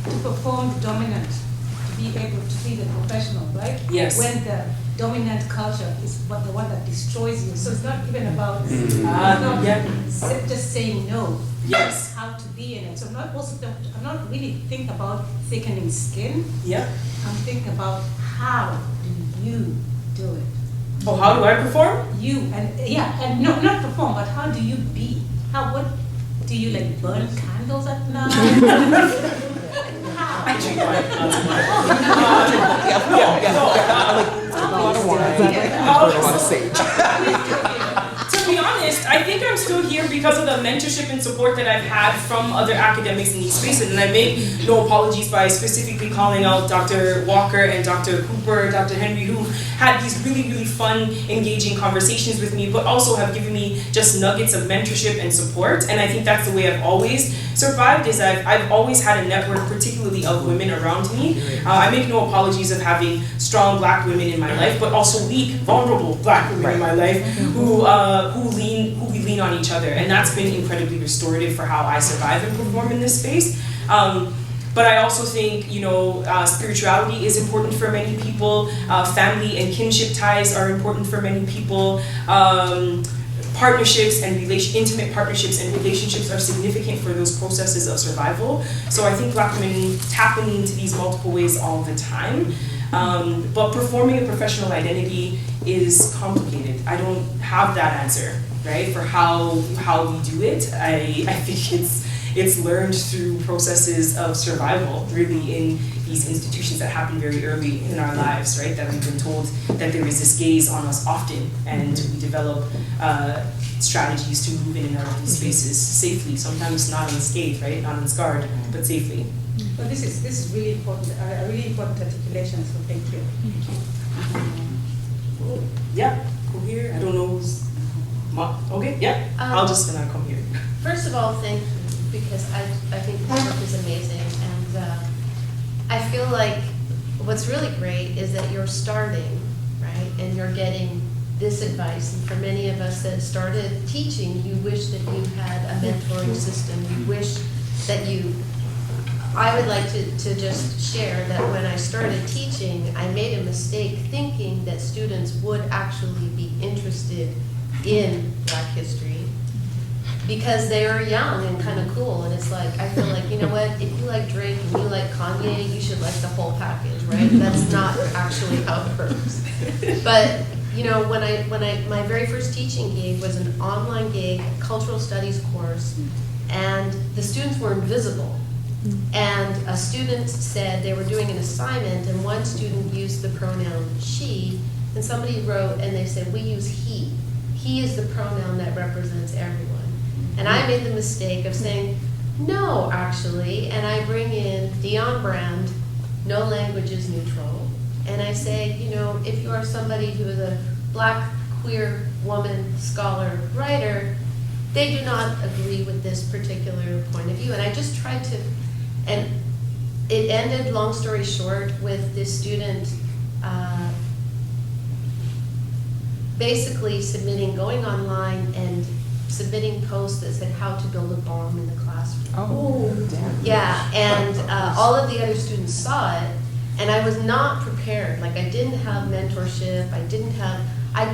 To perform the dominant, to be able to be the professional, right? Yes. When the dominant culture is the one that destroys you. So it's not even about just saying no. Yes. It's how to be in it. So I'm not really thinking about thickening skin. Yeah. I'm thinking about how do you do it. Oh, how do I perform? And not perform, but how do you be? What do you burn candles at night? How? I drink wine. A lot of sage. To be honest, I think I'm still here because of the mentorship and support that I've had from other academics in these spaces, and I make no apologies by specifically calling out Dr. Walker and Dr. Cooper, Dr. Henry, who had these really, really fun, engaging conversations with me, but also have given me just nuggets of mentorship and support. And I think that's the way I've always survived, is I've always had a network, particularly of women around me. I make no apologies of having strong black women in my life, but also weak, vulnerable black women in my life who we lean on each other, and that's been incredibly restorative for how I survive and perform in this space. But I also think, spirituality is important for many people. Family and kinship ties are important for many people. Partnerships and intimate partnerships and relationships are significant for those processes of survival. So I think black women tap into these multiple ways all the time. But performing a professional identity is complicated. I don't have that answer, right, for how we do it. I think it's learned through processes of survival, really, in these institutions that happen very early in our lives, right? That we've been told that there is this gaze on us often, and we develop strategies to move in and out of these spaces safely, sometimes not unscathed, right? Not unscarred, but safely. But this is really important, a really important articulation, so thank you. Yeah, go here. I don't know who's... Okay, yeah. I'll just come here. First of all, thank you, because I think the work is amazing, and I feel like what's really great is that you're starting, right, and you're getting this advice. And for many of us that started teaching, you wish that you had a mentoring system. You wish that I would like to just share that when I started teaching, I made a mistake thinking that students would actually be interested in Black history. because they are young and kind of cool, and it's like, I feel like, you know what, if you like Drake and you like Kanye, you should like the whole package, right? That's not actually how it works. But, you know, my very first teaching gig was an online gig, cultural studies course, and the students were invisible. And a student said they were doing an assignment, and one student used the pronoun she, and somebody wrote, and they said, we use he. He is the pronoun that represents everyone. And I made the mistake of saying, no, actually, and I bring in Dion Brand, no language is neutral, and I say, you know, if you are somebody who is a black, queer woman, scholar, writer, they do not agree with this particular point of view. And I just tried to, and it ended, long story short, with this student basically going online and submitting posts that said how to build a bomb in the classroom. Oh, damn. Yeah, and all of the other students saw it, and I was not prepared. Like, I didn't have mentorship, I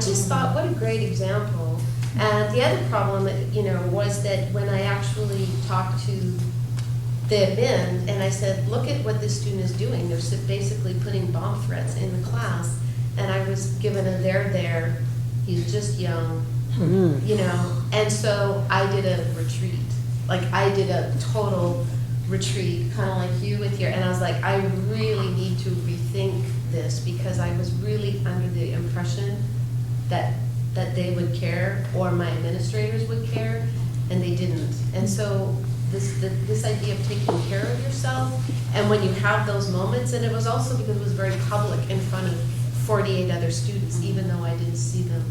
just thought, what a great example. And the other problem, you know, was that when I actually talked to the admin, and I said, look at what this student is doing. They're basically putting bomb threats in the class, and I was given a there, he's just young, you know, and so I did a retreat. Like, I did a total retreat, kind of like you with your, and I was like, I really need to rethink this, because I was really under the impression that they would care, or my administrators would care, and they didn't. And so this idea of taking care of yourself, and when you have those moments, and it was also because it was very public in front of 48 other students, even though I didn't see them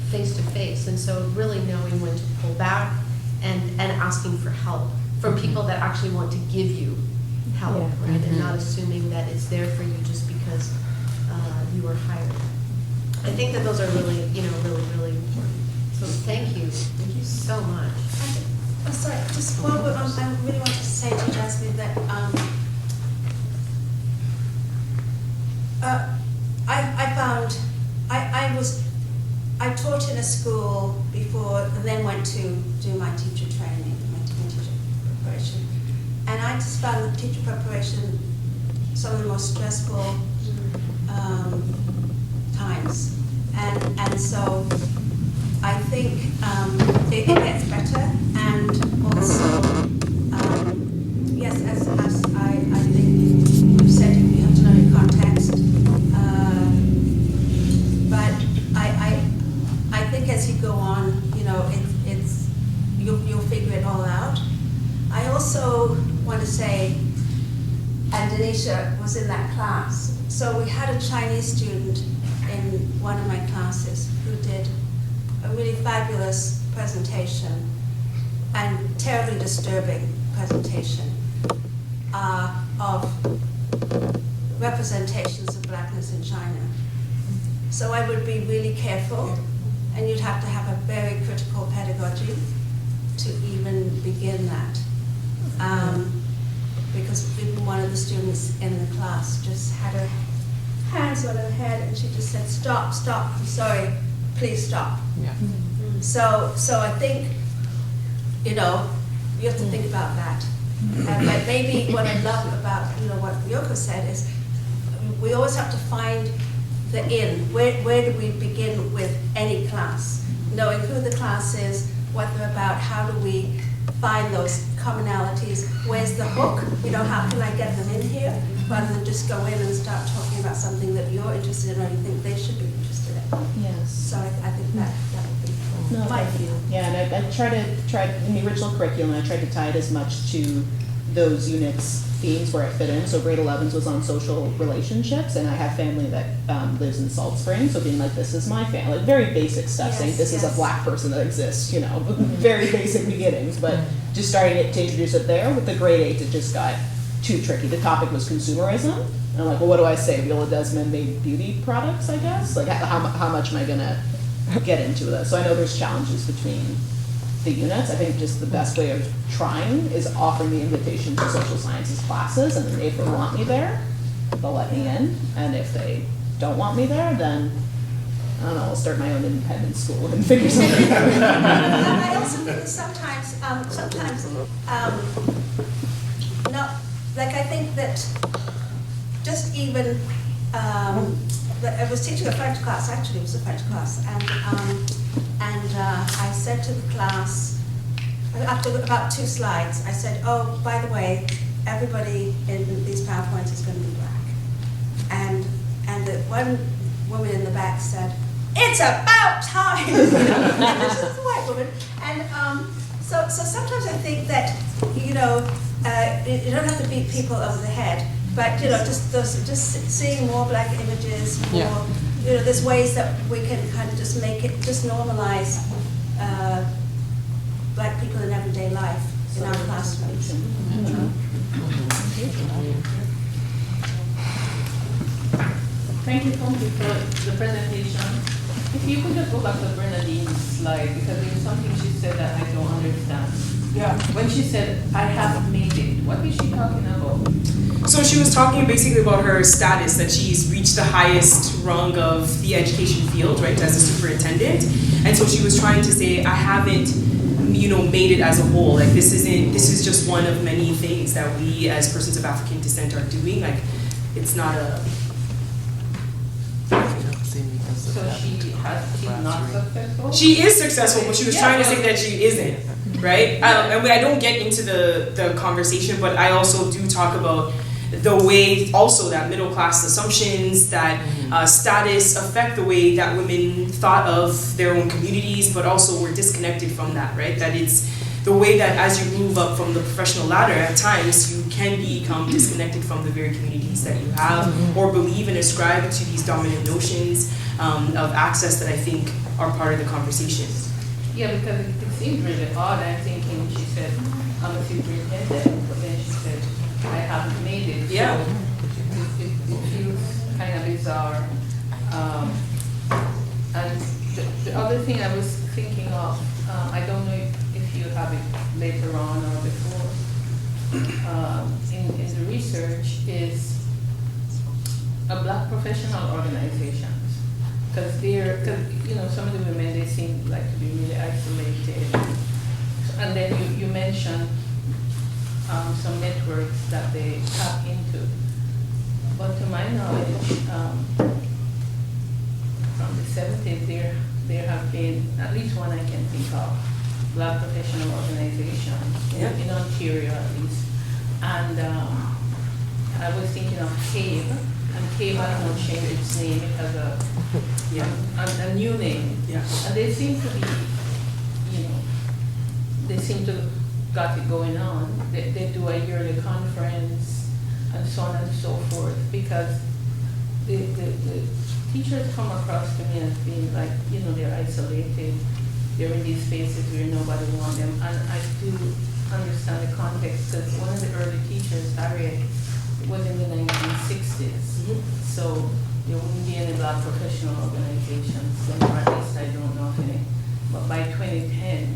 face to face. And so really knowing when to pull back and asking for help from people that actually want to give you help, right? And not assuming that it's there for you just because you were hired. I think that those are really, you know, really important. So thank you so much. Oh, sorry, just one word. I really want to say to Jasmine that I found I taught in a school before, and then went to do my teacher training, my teacher preparation, and I just found the teacher preparation some of the most stressful times, and so I think it gets better, and also yes, as I think you said, you have to know your context, but I think as you go on, you know, you'll figure it all out. I also want to say, and Denisha was in that class, so we had a Chinese student in one of my classes who did a really fabulous presentation and terribly disturbing presentation of representations of blackness in China. So I would be really careful, and you'd have to have a very critical pedagogy to even begin that. Because even one of the students in the class just had her hands on her head, and she just said, stop, I'm sorry, please stop. Yeah. So I think, you know, you have to think about that. But maybe what I love about, you know, what Yoko said is, we always have to find the in. Where do we begin with any class? Knowing who the class is, what they're about, how do we find those commonalities? Where's the hook? You know, how can I get them in here? Rather than just go in and start talking about something that you're interested in or you think they should be interested in. Yes. So I think that would be cool. No, thank you. Yeah, and I try in the original curriculum, I tried to tie it as much to those units' themes where it fit in. So grade 11s was on social relationships, and I have family that lives in Salt Springs, so being like, this is my family, like very basic stuff, saying this is a black person that exists, you know, very basic beginnings, but just starting to introduce it there. With the grade 8s, it just got too tricky. The topic was consumerism, and I'm like, well, what do I say? Viola Desmond made beauty products, I guess? Like, how much am I gonna get into this? So I know there's challenges between the units. I think just the best way of trying is offering the invitation to social sciences classes, and then if they want me there, they'll let me in, and if they don't want me there, then I don't know, I'll start my own independent school and figure something out. I also think sometimes, not, like I think that just even, I was teaching a French class, actually it was a French class, and I said to the class, after about 2 slides, I said, oh, by the way, everybody in these PowerPoints is going to be black. And the one woman in the back said, it's about time! You know, and this is a white woman. And so sometimes I think that, you know, you don't have to beat people over the head, but, you know, just seeing more black images, more, you know, there's ways that we can kind of just make it, just normalize black people in everyday life in our classrooms. Thank you, Funké, for the presentation. If you could just go back to Bernadine's slide, because there was something she said that I don't understand. Yeah. When she said, I haven't made it, what is she talking about? So she was talking basically about her status, that she's reached the highest rung of the education field, right, as a superintendent. And so she was trying to say, I haven't, you know, made it as a whole. Like this is just one of many things that we as persons of African descent are doing. Like it's not a... So she's not successful? She is successful, but she was trying to say that she isn't, right? And I don't get into the conversation, but I also do talk about the way also that middle class assumptions, that status affect the way that women thought of their own communities, but also were disconnected from that, right? That it's the way that as you move up from the professional ladder, at times you can become disconnected from the very communities that you have, or believe and ascribe to these dominant notions of access that I think are part of the conversation. Yeah, because it seemed really odd. I'm thinking, she said, I'm a superintendent, but then she said, I haven't made it. Yeah. So it feels kind of bizarre. And the other thing I was thinking of, I don't know if you have it later on or before, in the research is a black professional organizations. Because you know, some of the women, they seem like to be really isolated. And then you mentioned some networks that they tap into. But to my knowledge, from the 70s, there have been at least one I can think of, black professional organizations in Ontario at least. And I was thinking of CAVE, and CAVE has now changed its name. It has a new name. Yeah. And they seem to be, you know, they seem to got it going on. They do a yearly conference and so on and so forth, because the teachers come across to me as being like, you know, they're isolated, they're in these spaces where nobody wants them. And I do understand the context, because one of the early teachers, Harriet, it was in the 1960s. So there wouldn't be any black professional organizations, or at least I don't know of any. But by 2010,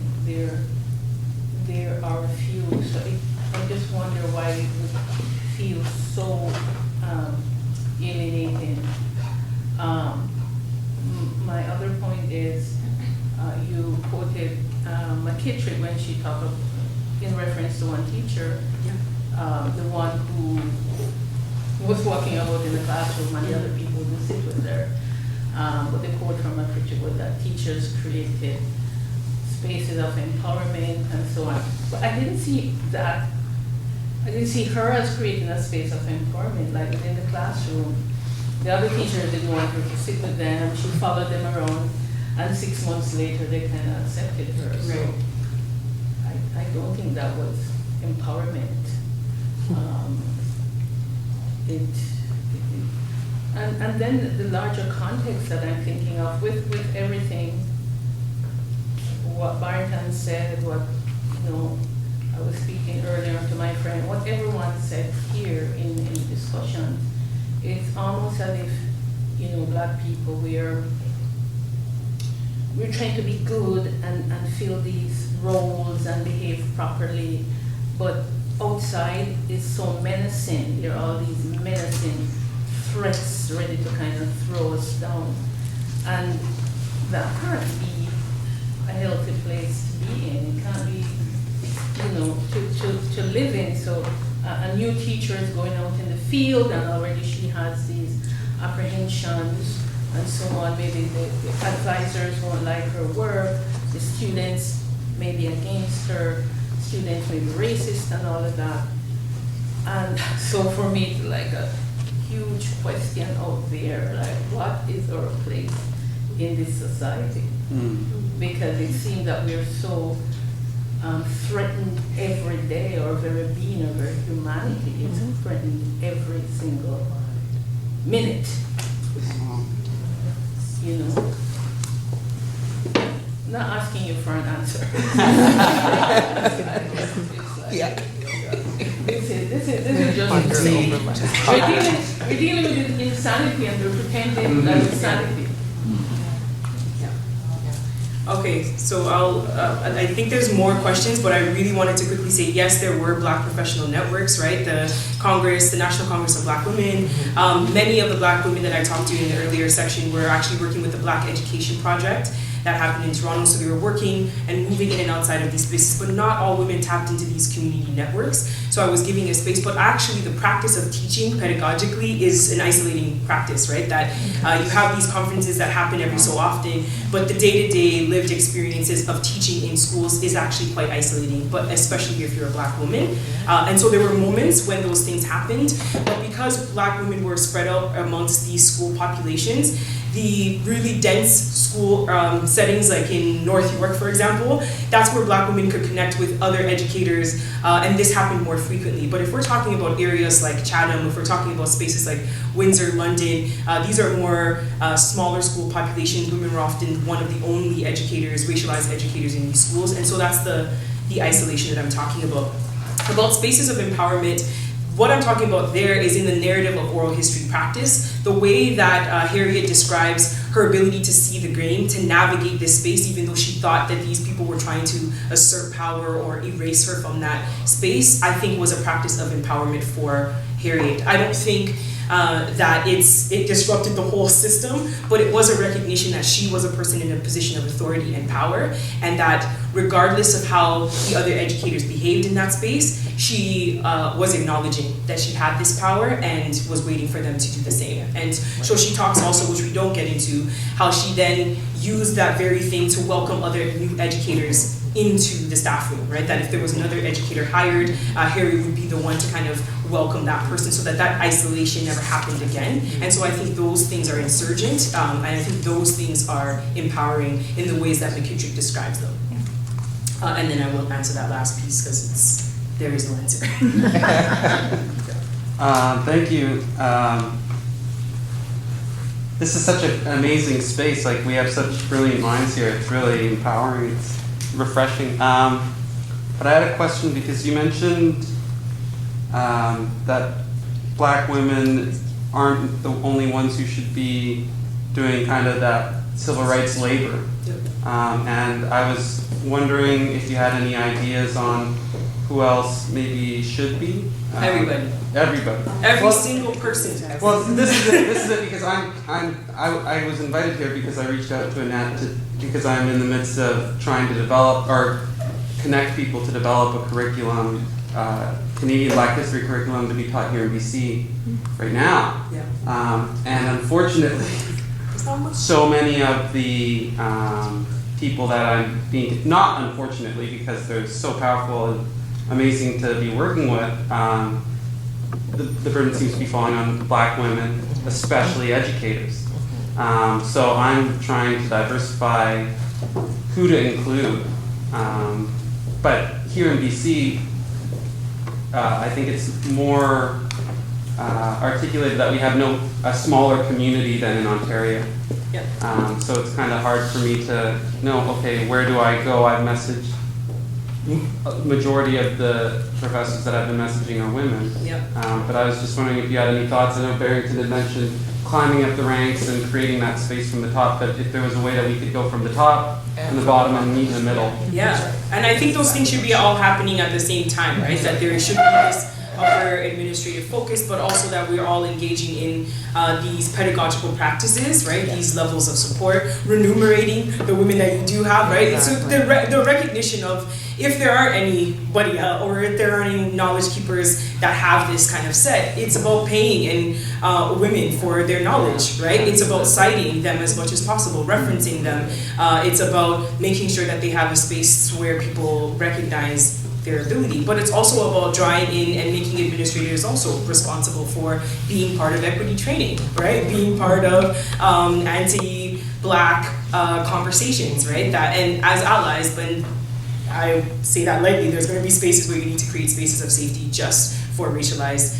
there are a few. So I just wonder why it would feel so alienating. My other point is, you quoted McKittrick when she talked in reference to one teacher, the one who was walking about in the classroom and the other people would sit with her. But the quote from McKittrick was that teachers created spaces of empowerment and so on. But I didn't see that. I didn't see her as creating a space of empowerment, like within the classroom. The other teachers didn't want her to sit with them. She followed them around, and 6 months later, they kind of accepted her. Right. So I don't think that was empowerment. And then the larger context that I'm thinking of with everything, what Barrington said, what, you know, I was speaking earlier to my friend, what everyone said here in the discussion, it's almost as if, you know, black people, we're trying to be good and fill these roles and behave properly, but outside is so menacing. There are all these menacing threats ready to kind of throw us down. And that can't be a healthy place to be in. It can't be, to live in. So a new teacher is going out in the field and already she has these apprehensions and so on. Maybe the advisors won't like her work, the students may be against her, students may be racist and all of that. And so for me, it's like a huge question out there, like what is our place in this society? Because it seems that we're so threatened every day. Our very being, our very humanity is threatened every single minute. Not asking you for an answer. Yeah. This is just insane. We're dealing with this insanity and we're pretending that insanity. Okay, so I think there's more questions, but I really wanted to quickly say, yes, there were Black professional networks, right? The Congress, the National Congress of Black Women. Many of the Black women that I talked to in the earlier section were actually working with the Black Education Project that happened in Toronto, so they were working and moving in and outside of these spaces, but not all women tapped into these community networks. So I was giving a space, but actually the practice of teaching pedagogically is an isolating practice, right? That you have these conferences that happen every so often, but the day-to-day lived experiences of teaching in schools is actually quite isolating, but especially if you're a Black woman. And so there were moments when those things happened, but because Black women were spread out amongst these school populations, the really dense school settings, like in North York, for example, that's where Black women could connect with other educators, and this happened more frequently. But if we're talking about areas like Chatham, if we're talking about spaces like Windsor, London, these are more smaller school populations. Women were often one of the only educators, racialized educators in these schools, and so that's the isolation that I'm talking about. About spaces of empowerment, what I'm talking about there is in the narrative of oral history practice, the way that Harriet describes her ability to see the grain, to navigate this space, even though she thought that these people were trying to assert power or erase her from that space, I think was a practice of empowerment for Harriet. I don't think that it disrupted the whole system, but it was a recognition that she was a person in a position of authority and power, and that regardless of how the other educators behaved in that space, she was acknowledging that she had this power and was waiting for them to do the same. And so she talks also, which we don't get into, how she then used that very thing to welcome other new educators into the staff room, right? That if there was another educator hired, Harry would be the one to kind of welcome that person so that that isolation never happened again. And so I think those things are insurgent, and I think those things are empowering in the ways that McKittrick describes them. And then I won't answer that last piece because there is no answer. Thank you. This is such an amazing space. Like, we have such brilliant minds here. It's really empowering. It's refreshing. But I had a question because you mentioned that Black women aren't the only ones who should be doing kind of that civil rights labor. And I was wondering if you had any ideas on who else maybe should be. Everybody. Everybody. Every single person. Well, this is it because I was invited here because I reached out to Annette because I'm in the midst of trying to develop or connect people to develop a curriculum, Canadian Black History curriculum to be taught here in BC right now. Yeah. And unfortunately, so many of the people that I'm being, not unfortunately because they're so powerful and amazing to be working with, the burden seems to be falling on Black women, especially educators. So I'm trying to diversify who to include. But here in BC, I think it's more articulated that we have a smaller community than in Ontario. Yep. So it's kind of hard for me to know, okay, where do I go? I've messaged, majority of the professors that I've been messaging are women. Yep. But I was just wondering if you had any thoughts. I know Barrington had mentioned climbing up the ranks and creating that space from the top, but if there was a way that we could go from the top and the bottom and meet in the middle. Yeah, and I think those things should be all happening at the same time, right? That there should be this upper administrative focus, but also that we're all engaging in these pedagogical practices, right? These levels of support, remunerating the women that you do have, right? Exactly. So the recognition of if there are anybody or if there are any knowledge keepers that have this kind of set, it's about paying women for their knowledge, right? It's about citing them as much as possible, referencing them. It's about making sure that they have a space where people recognize their ability, but it's also about drawing in and making administrators also responsible for being part of equity training, right? Being part of anti-Black conversations, right? That, and as allies, but I say that lightly, there's going to be spaces where you need to create spaces of safety just for racialized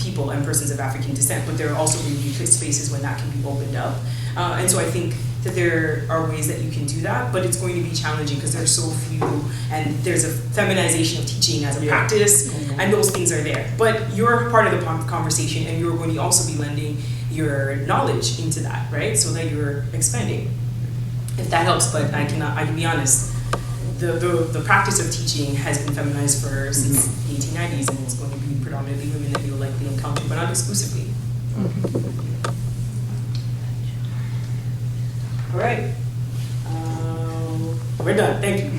people and persons of African descent, but there are also going to be spaces when that can be opened up. And so I think that there are ways that you can do that, but it's going to be challenging because there's so few, and there's a feminization of teaching as a practice, and those things are there. But you're part of the conversation, and you're going to also be lending your knowledge into that, right? So that you're expanding. If that helps, but I can be honest, the practice of teaching has been feminized since the 1890s, and it's going to be predominantly women that you'll likely encounter, but not exclusively. All right. We're done. Thank you.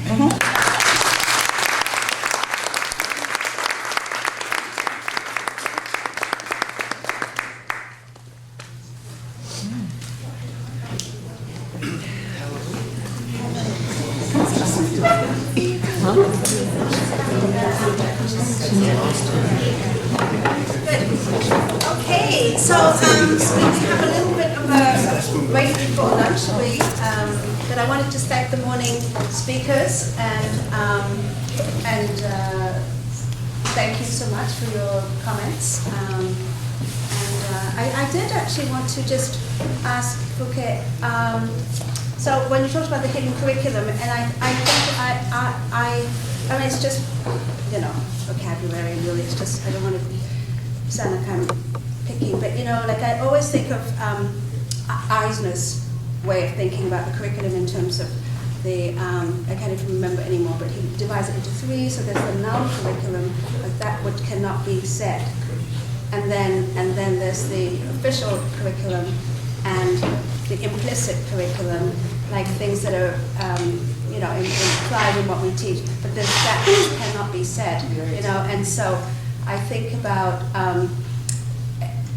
Okay, so we have a little bit of a break before lunch. But I wanted to thank the morning speakers and thank you so much for your comments. I did actually want to just ask Funké, so when you talked about the hidden curriculum, and I think I mean, it's just, you know, vocabulary, really, it's just, I don't want to sound like I'm picky, but, you know, like I always think of Eisner's way of thinking about the curriculum in terms of the, I can't even remember anymore, but he divides it into three, so there's the null curriculum, like that which cannot be said. And then there's the official curriculum and the implicit curriculum, like things that are, you know, implied in what we teach, but there's that which cannot be said, you know, and so I think about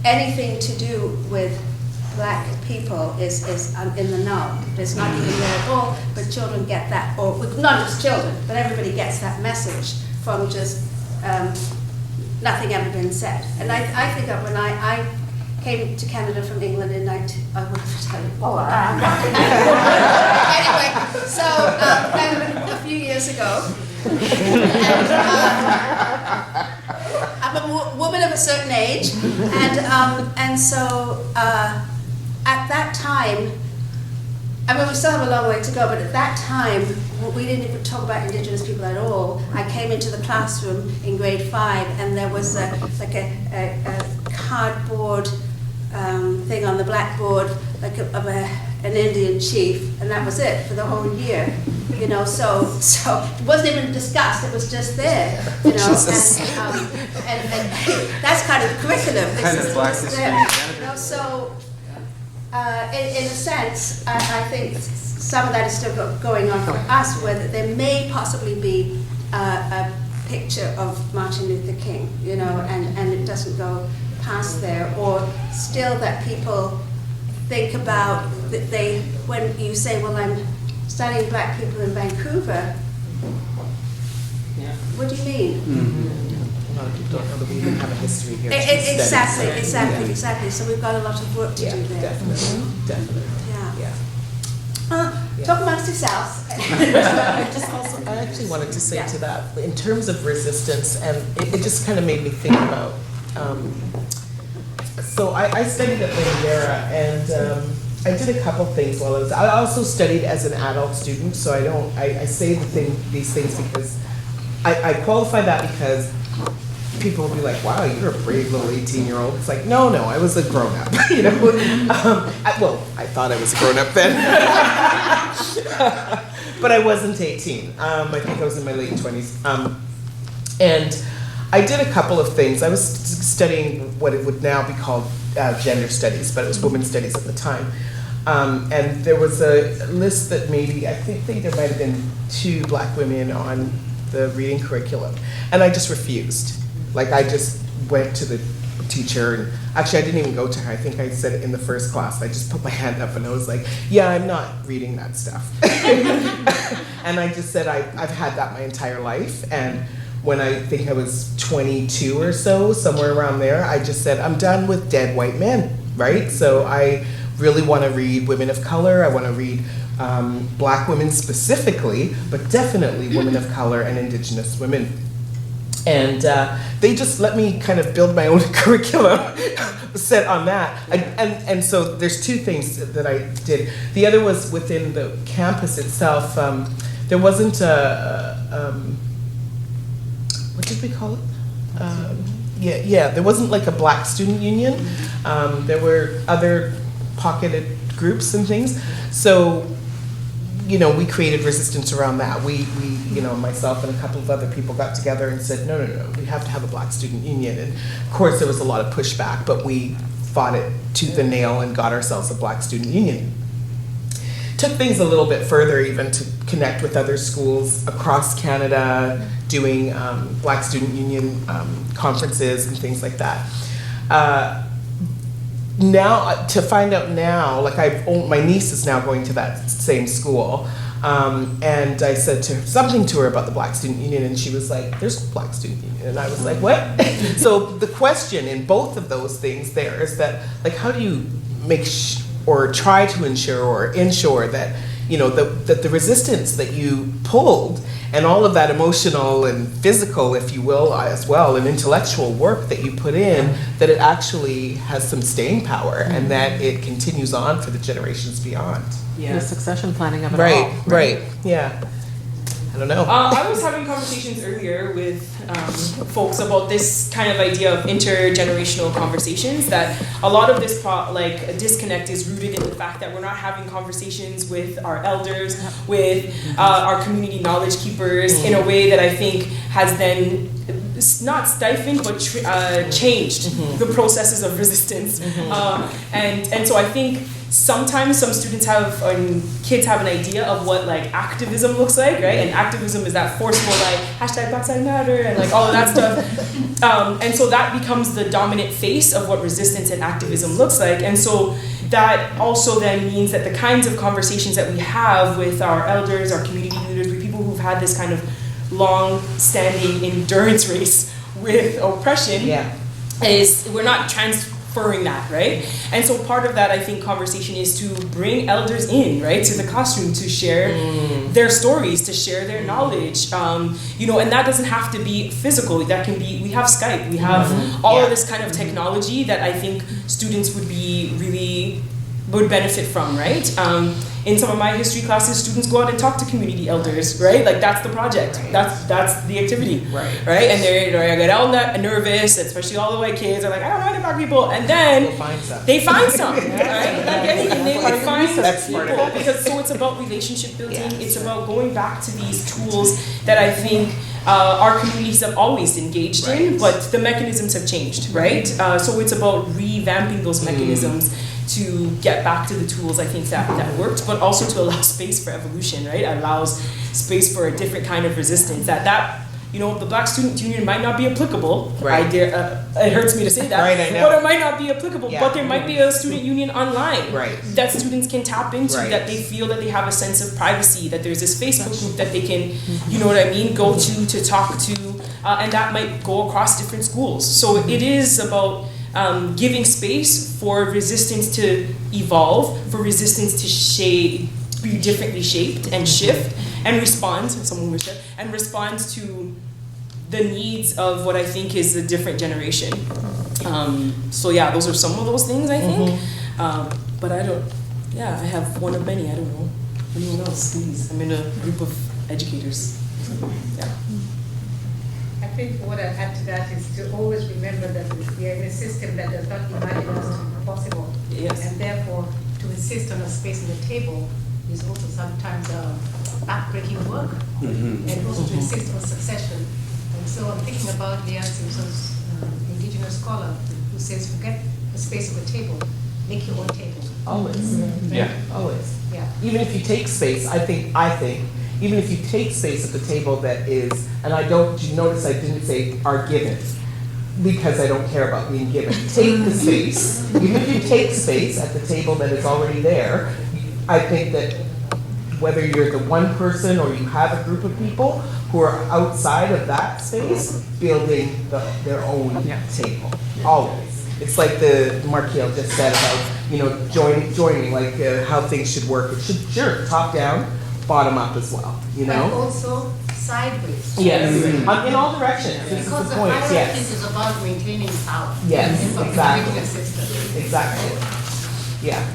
anything to do with Black people is in the null. It's not even there at all, but children get that, or not just children, but everybody gets that message from just nothing ever been said. And I think of when I came to Canada from England in I would tell you. Anyway, so a few years ago, and, I'm a woman of a certain age, and so at that time, I mean, we still have a long way to go, but at that time, we didn't even talk about Indigenous people at all. I came into the classroom in grade 5, and there was a cardboard thing on the blackboard, like of an Indian chief, and that was it for the whole year. You know, so it wasn't even discussed; it was just there. You know, and that's kind of the curriculum. Kind of Black history. You know, so. In a sense, I think some of that is still going on for us, where there may possibly be a picture of Martin Luther King, you know, and it doesn't go past there, or still that people think about that when you say, well, I'm studying Black people in Vancouver, what do you mean? Mm-hmm. A lot of people don't know that we even have a history here. Exactly. So we've got a lot of work to do there. Definitely. Yeah. Talk amongst yourselves. I actually wanted to say to that, in terms of resistance, and it just kind of made me think about, so I studied at Lindera, and I did a couple things while I also studied as an adult student, so I say these things because I qualify that because people will be like, wow, you're a brave little 18-year-old. It's like, no, I was a grown-up, you know. I thought I was a grown-up then. But I wasn't 18. I think I was in my late 20s. And I did a couple of things. I was studying what it would now be called gender studies, but it was women's studies at the time. And there was a list that maybe, I think there might have been 2 black women on the reading curriculum. And I just refused. Like, I just went to the teacher, and actually I didn't even go to her. I think I said it in the first class. I just put my hand up and I was like, yeah, I'm not reading that stuff. And I just said, I've had that my entire life. And when I think I was 22 or so, somewhere around there, I just said, I'm done with dead white men, right? So I really want to read women of color. I want to read black women specifically, but definitely women of color and indigenous women. And they just let me kind of build my own curriculum set on that. And so there's 2 things that I did. The other was within the campus itself. There wasn't what did we call it? There wasn't like a black student union. There were other pocketed groups and things. So, you know, we created resistance around that. We, you know, myself and a couple of other people got together and said, no, we have to have a black student union. And of course there was a lot of pushback, but we fought it tooth and nail and got ourselves a black student union. Took things a little bit further even to connect with other schools across Canada, doing black student union conferences and things like that. Now, to find out now, like my niece is now going to that same school, and I said something to her about the Black Student Union, and she was like, there's a Black Student Union, and I was like, what? So the question in both of those things there is that, like, how do you make or try to ensure that, you know, that the resistance that you pulled and all of that emotional and physical, if you will, as well, and intellectual work that you put in, that it actually has some staying power and that it continues on for the generations beyond. Yeah. The succession planning of it all. Right, yeah. I don't know. I was having conversations earlier with folks about this kind of idea of intergenerational conversations, that a lot of this a disconnect is rooted in the fact that we're not having conversations with our elders, with our community knowledge keepers in a way that I think has then not stifled but changed the processes of resistance. And so I think sometimes some students kids have an idea of what like activism looks like, right? And activism is that forceful like hashtag Black Lives Matter and like all of that stuff. And so that becomes the dominant face of what resistance and activism looks like. And so that also then means that the kinds of conversations that we have with our elders, our community leaders, with people who've had this kind of long-standing endurance race with oppression is we're not transferring that, right? And so part of that, I think, conversation is to bring elders in, right, to the classroom to share their stories, to share their knowledge, you know, and that doesn't have to be physical. That can be, we have Skype, we have all of this kind of technology that I think students would benefit from, right? In some of my history classes, students go out and talk to community elders, right? Like that's the project, that's the activity, right? And they get all nervous, especially all the white kids are like, I don't know any black people, and then they find some, right? Like anything, they find some people, because so it's about relationship building, it's about going back to these tools that I think our communities have always engaged in, but the mechanisms have changed, right? So it's about revamping those mechanisms to get back to the tools I think that worked, but also to allow space for evolution, right? It allows space for a different kind of resistance. That you know, the Black Student Union might not be applicable. Right. It hurts me to say that, but it might not be applicable. But there might be a student union online that students can tap into, that they feel that they have a sense of privacy, that there's this Facebook group that they can, you know what I mean, go to talk to, and that might go across different schools. So it is about giving space for resistance to evolve, for resistance to be differently shaped and shift and respond to the needs of what I think is a different generation. So yeah, those are some of those things I think. But I have one of many. I don't know. Anyone else, please? I'm in a group of educators. Yeah. I think what I'd add to that is to always remember that we are in a system that does not imagine us to be possible. Yes. And therefore, to insist on a space on the table is also sometimes backbreaking work. And also to insist on succession And so I'm thinking about the Simpson's indigenous scholar who says, forget the space of a table, make your own table. Always. Yeah. Always. Yeah. Even if you take space, I think, even if you take space at the table that is, and you notice I didn't say are given, because I don't care about being given. Take the space, even if you take space at the table that is already there, I think that whether you're the one person or you have a group of people who are outside of that space, building their own table, always. It's like the Markiel just said about, joining like how things should work. It should, sure, top down, bottom up as well, But also sideways. Yes, in all directions, this is Because the the point, hierarchy yes. is about maintaining power. Yes, and exactly. creating a system. Exactly. Yeah.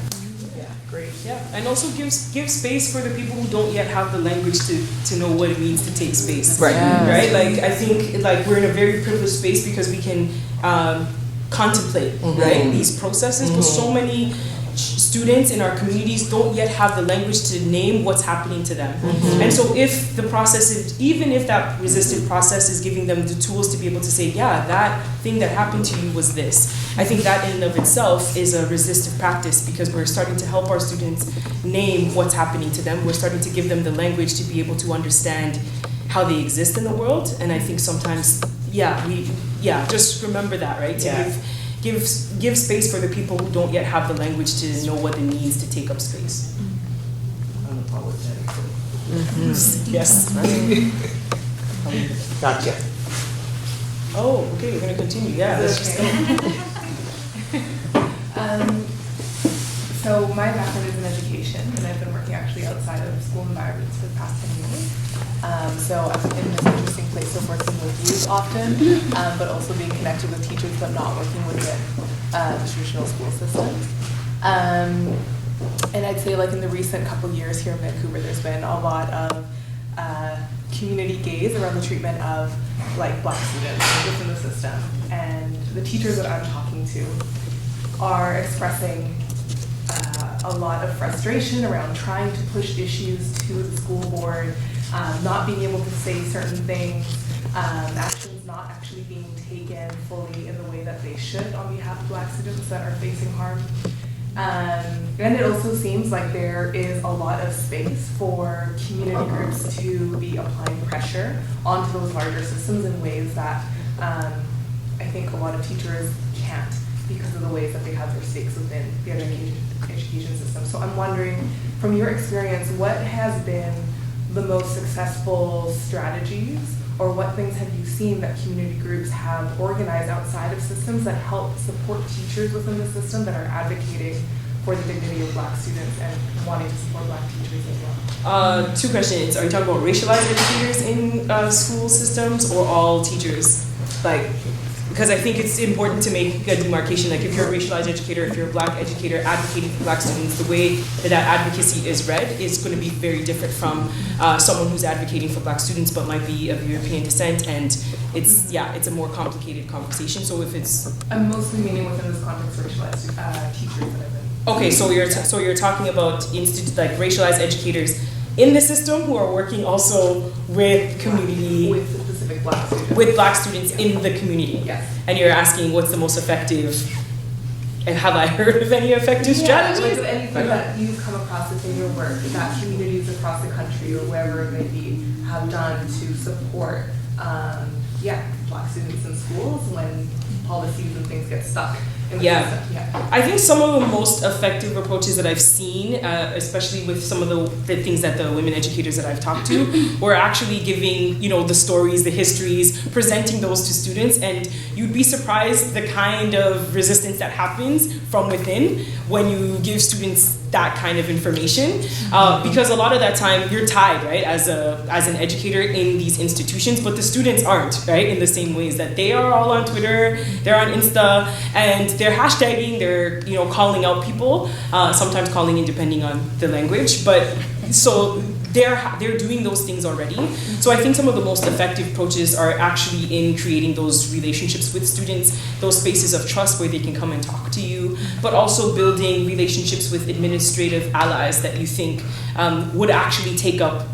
Yeah, great. Yeah, and also give space for the people who don't yet have the language to know what it means to take space. Right. Yes. Right? Like, I think we're in a very privileged space because we can contemplate, right, these processes, but so many students in our communities don't yet have the language to name what's happening to them. And so if the process is, even if that resistive process is giving them the tools to be able to say, yeah, that thing that happened to you was this, I think that in and of itself is a resistive practice because we're starting to help our students name what's happening to them. We're starting to give them the language to be able to understand how they exist in the world. And I think sometimes, just remember that, right? To give space for the people who don't yet have the language to know what it means to take up space. Unapologetically. Yes. Gotcha. Oh, okay, we're gonna continue. Yeah, let's just go. So my background is in education, and I've been working actually outside of school environments for the past 10 years. So I'm in this interesting place of working with youth often, but also being connected with teachers, but not working within the traditional school system. And I'd say like in the recent couple years here in Vancouver, there's been a lot of community gaze around the treatment of like Black students within the system. And the teachers that I'm talking to are expressing a lot of frustration around trying to push issues to the school board, not being able to say certain things, actions not actually being taken fully in the way that they should on behalf of Black students that are facing harm. And it also seems like there is a lot of space for community groups to be applying pressure onto those larger systems in ways that I think a lot of teachers can't because of the ways that they have their stakes within the education system. So I'm wondering, from your experience, what has been the most successful strategies, or what things have you seen that community groups have organized outside of systems that help support teachers within the system that are advocating for the dignity of Black students and wanting to support Black teachers as well? Two questions. Are you talking about racialized educators in school systems or all teachers? Because I think it's important to make a demarcation. Like if you're a racialized educator, if you're a Black educator advocating for Black students, the way that advocacy is read is going to be very different from someone who's advocating for Black students but might be of European descent, and it's a more complicated conversation. So if it's I'm mostly meaning within this context racialized teachers that I've been. Okay, so you're talking about racialized educators in the system who are working also with community with specific Black students. With Black students in the community. Yes. And you're asking what's the most effective, and have I heard of any effective strategies? Like anything that you've come across within your work that communities across the country or wherever it may be have done to support Black students in schools when policies and things get stuck. I think some of the most effective approaches that I've seen, especially with some of the things that the women educators that I've talked to, were actually giving, the stories, the histories, presenting those to students, and you'd be surprised the kind of resistance that happens from within when you give students that kind of information, because a lot of that time you're tied, right, as an educator in these institutions, but the students aren't, right, in the same ways that they are all on Twitter, they're on Insta, and they're hashtagging, they're calling out people, sometimes calling in depending on the language, but so they're doing those things already. So I think some of the most effective approaches are actually in creating those relationships with students, those spaces of trust where they can come and talk to you, but also building relationships with administrative allies that you think would actually take up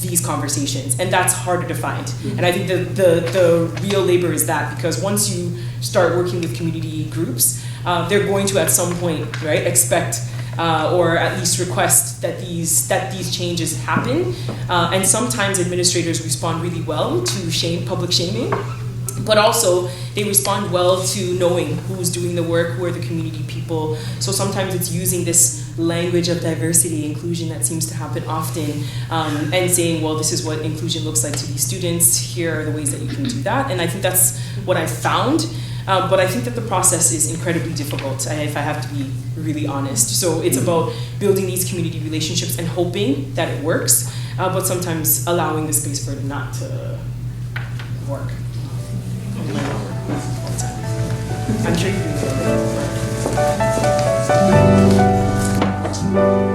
these conversations, and that's harder to find. And I think the real labor is that, because once you start working with community groups, they're going to at some point, right, expect or at least request that these changes happen. And sometimes administrators respond really well to public shaming, but also they respond well to knowing who's doing the work, who are the community people. So sometimes it's using this language of diversity, inclusion that seems to happen often, and saying, well, this is what inclusion looks like to these students, here are the ways that you can do that. And I think that's what I found. But I think that the process is incredibly difficult, if I have to be really honest. So it's about building these community relationships and hoping that it works, but sometimes allowing the space for it not to work. I'm sure you do.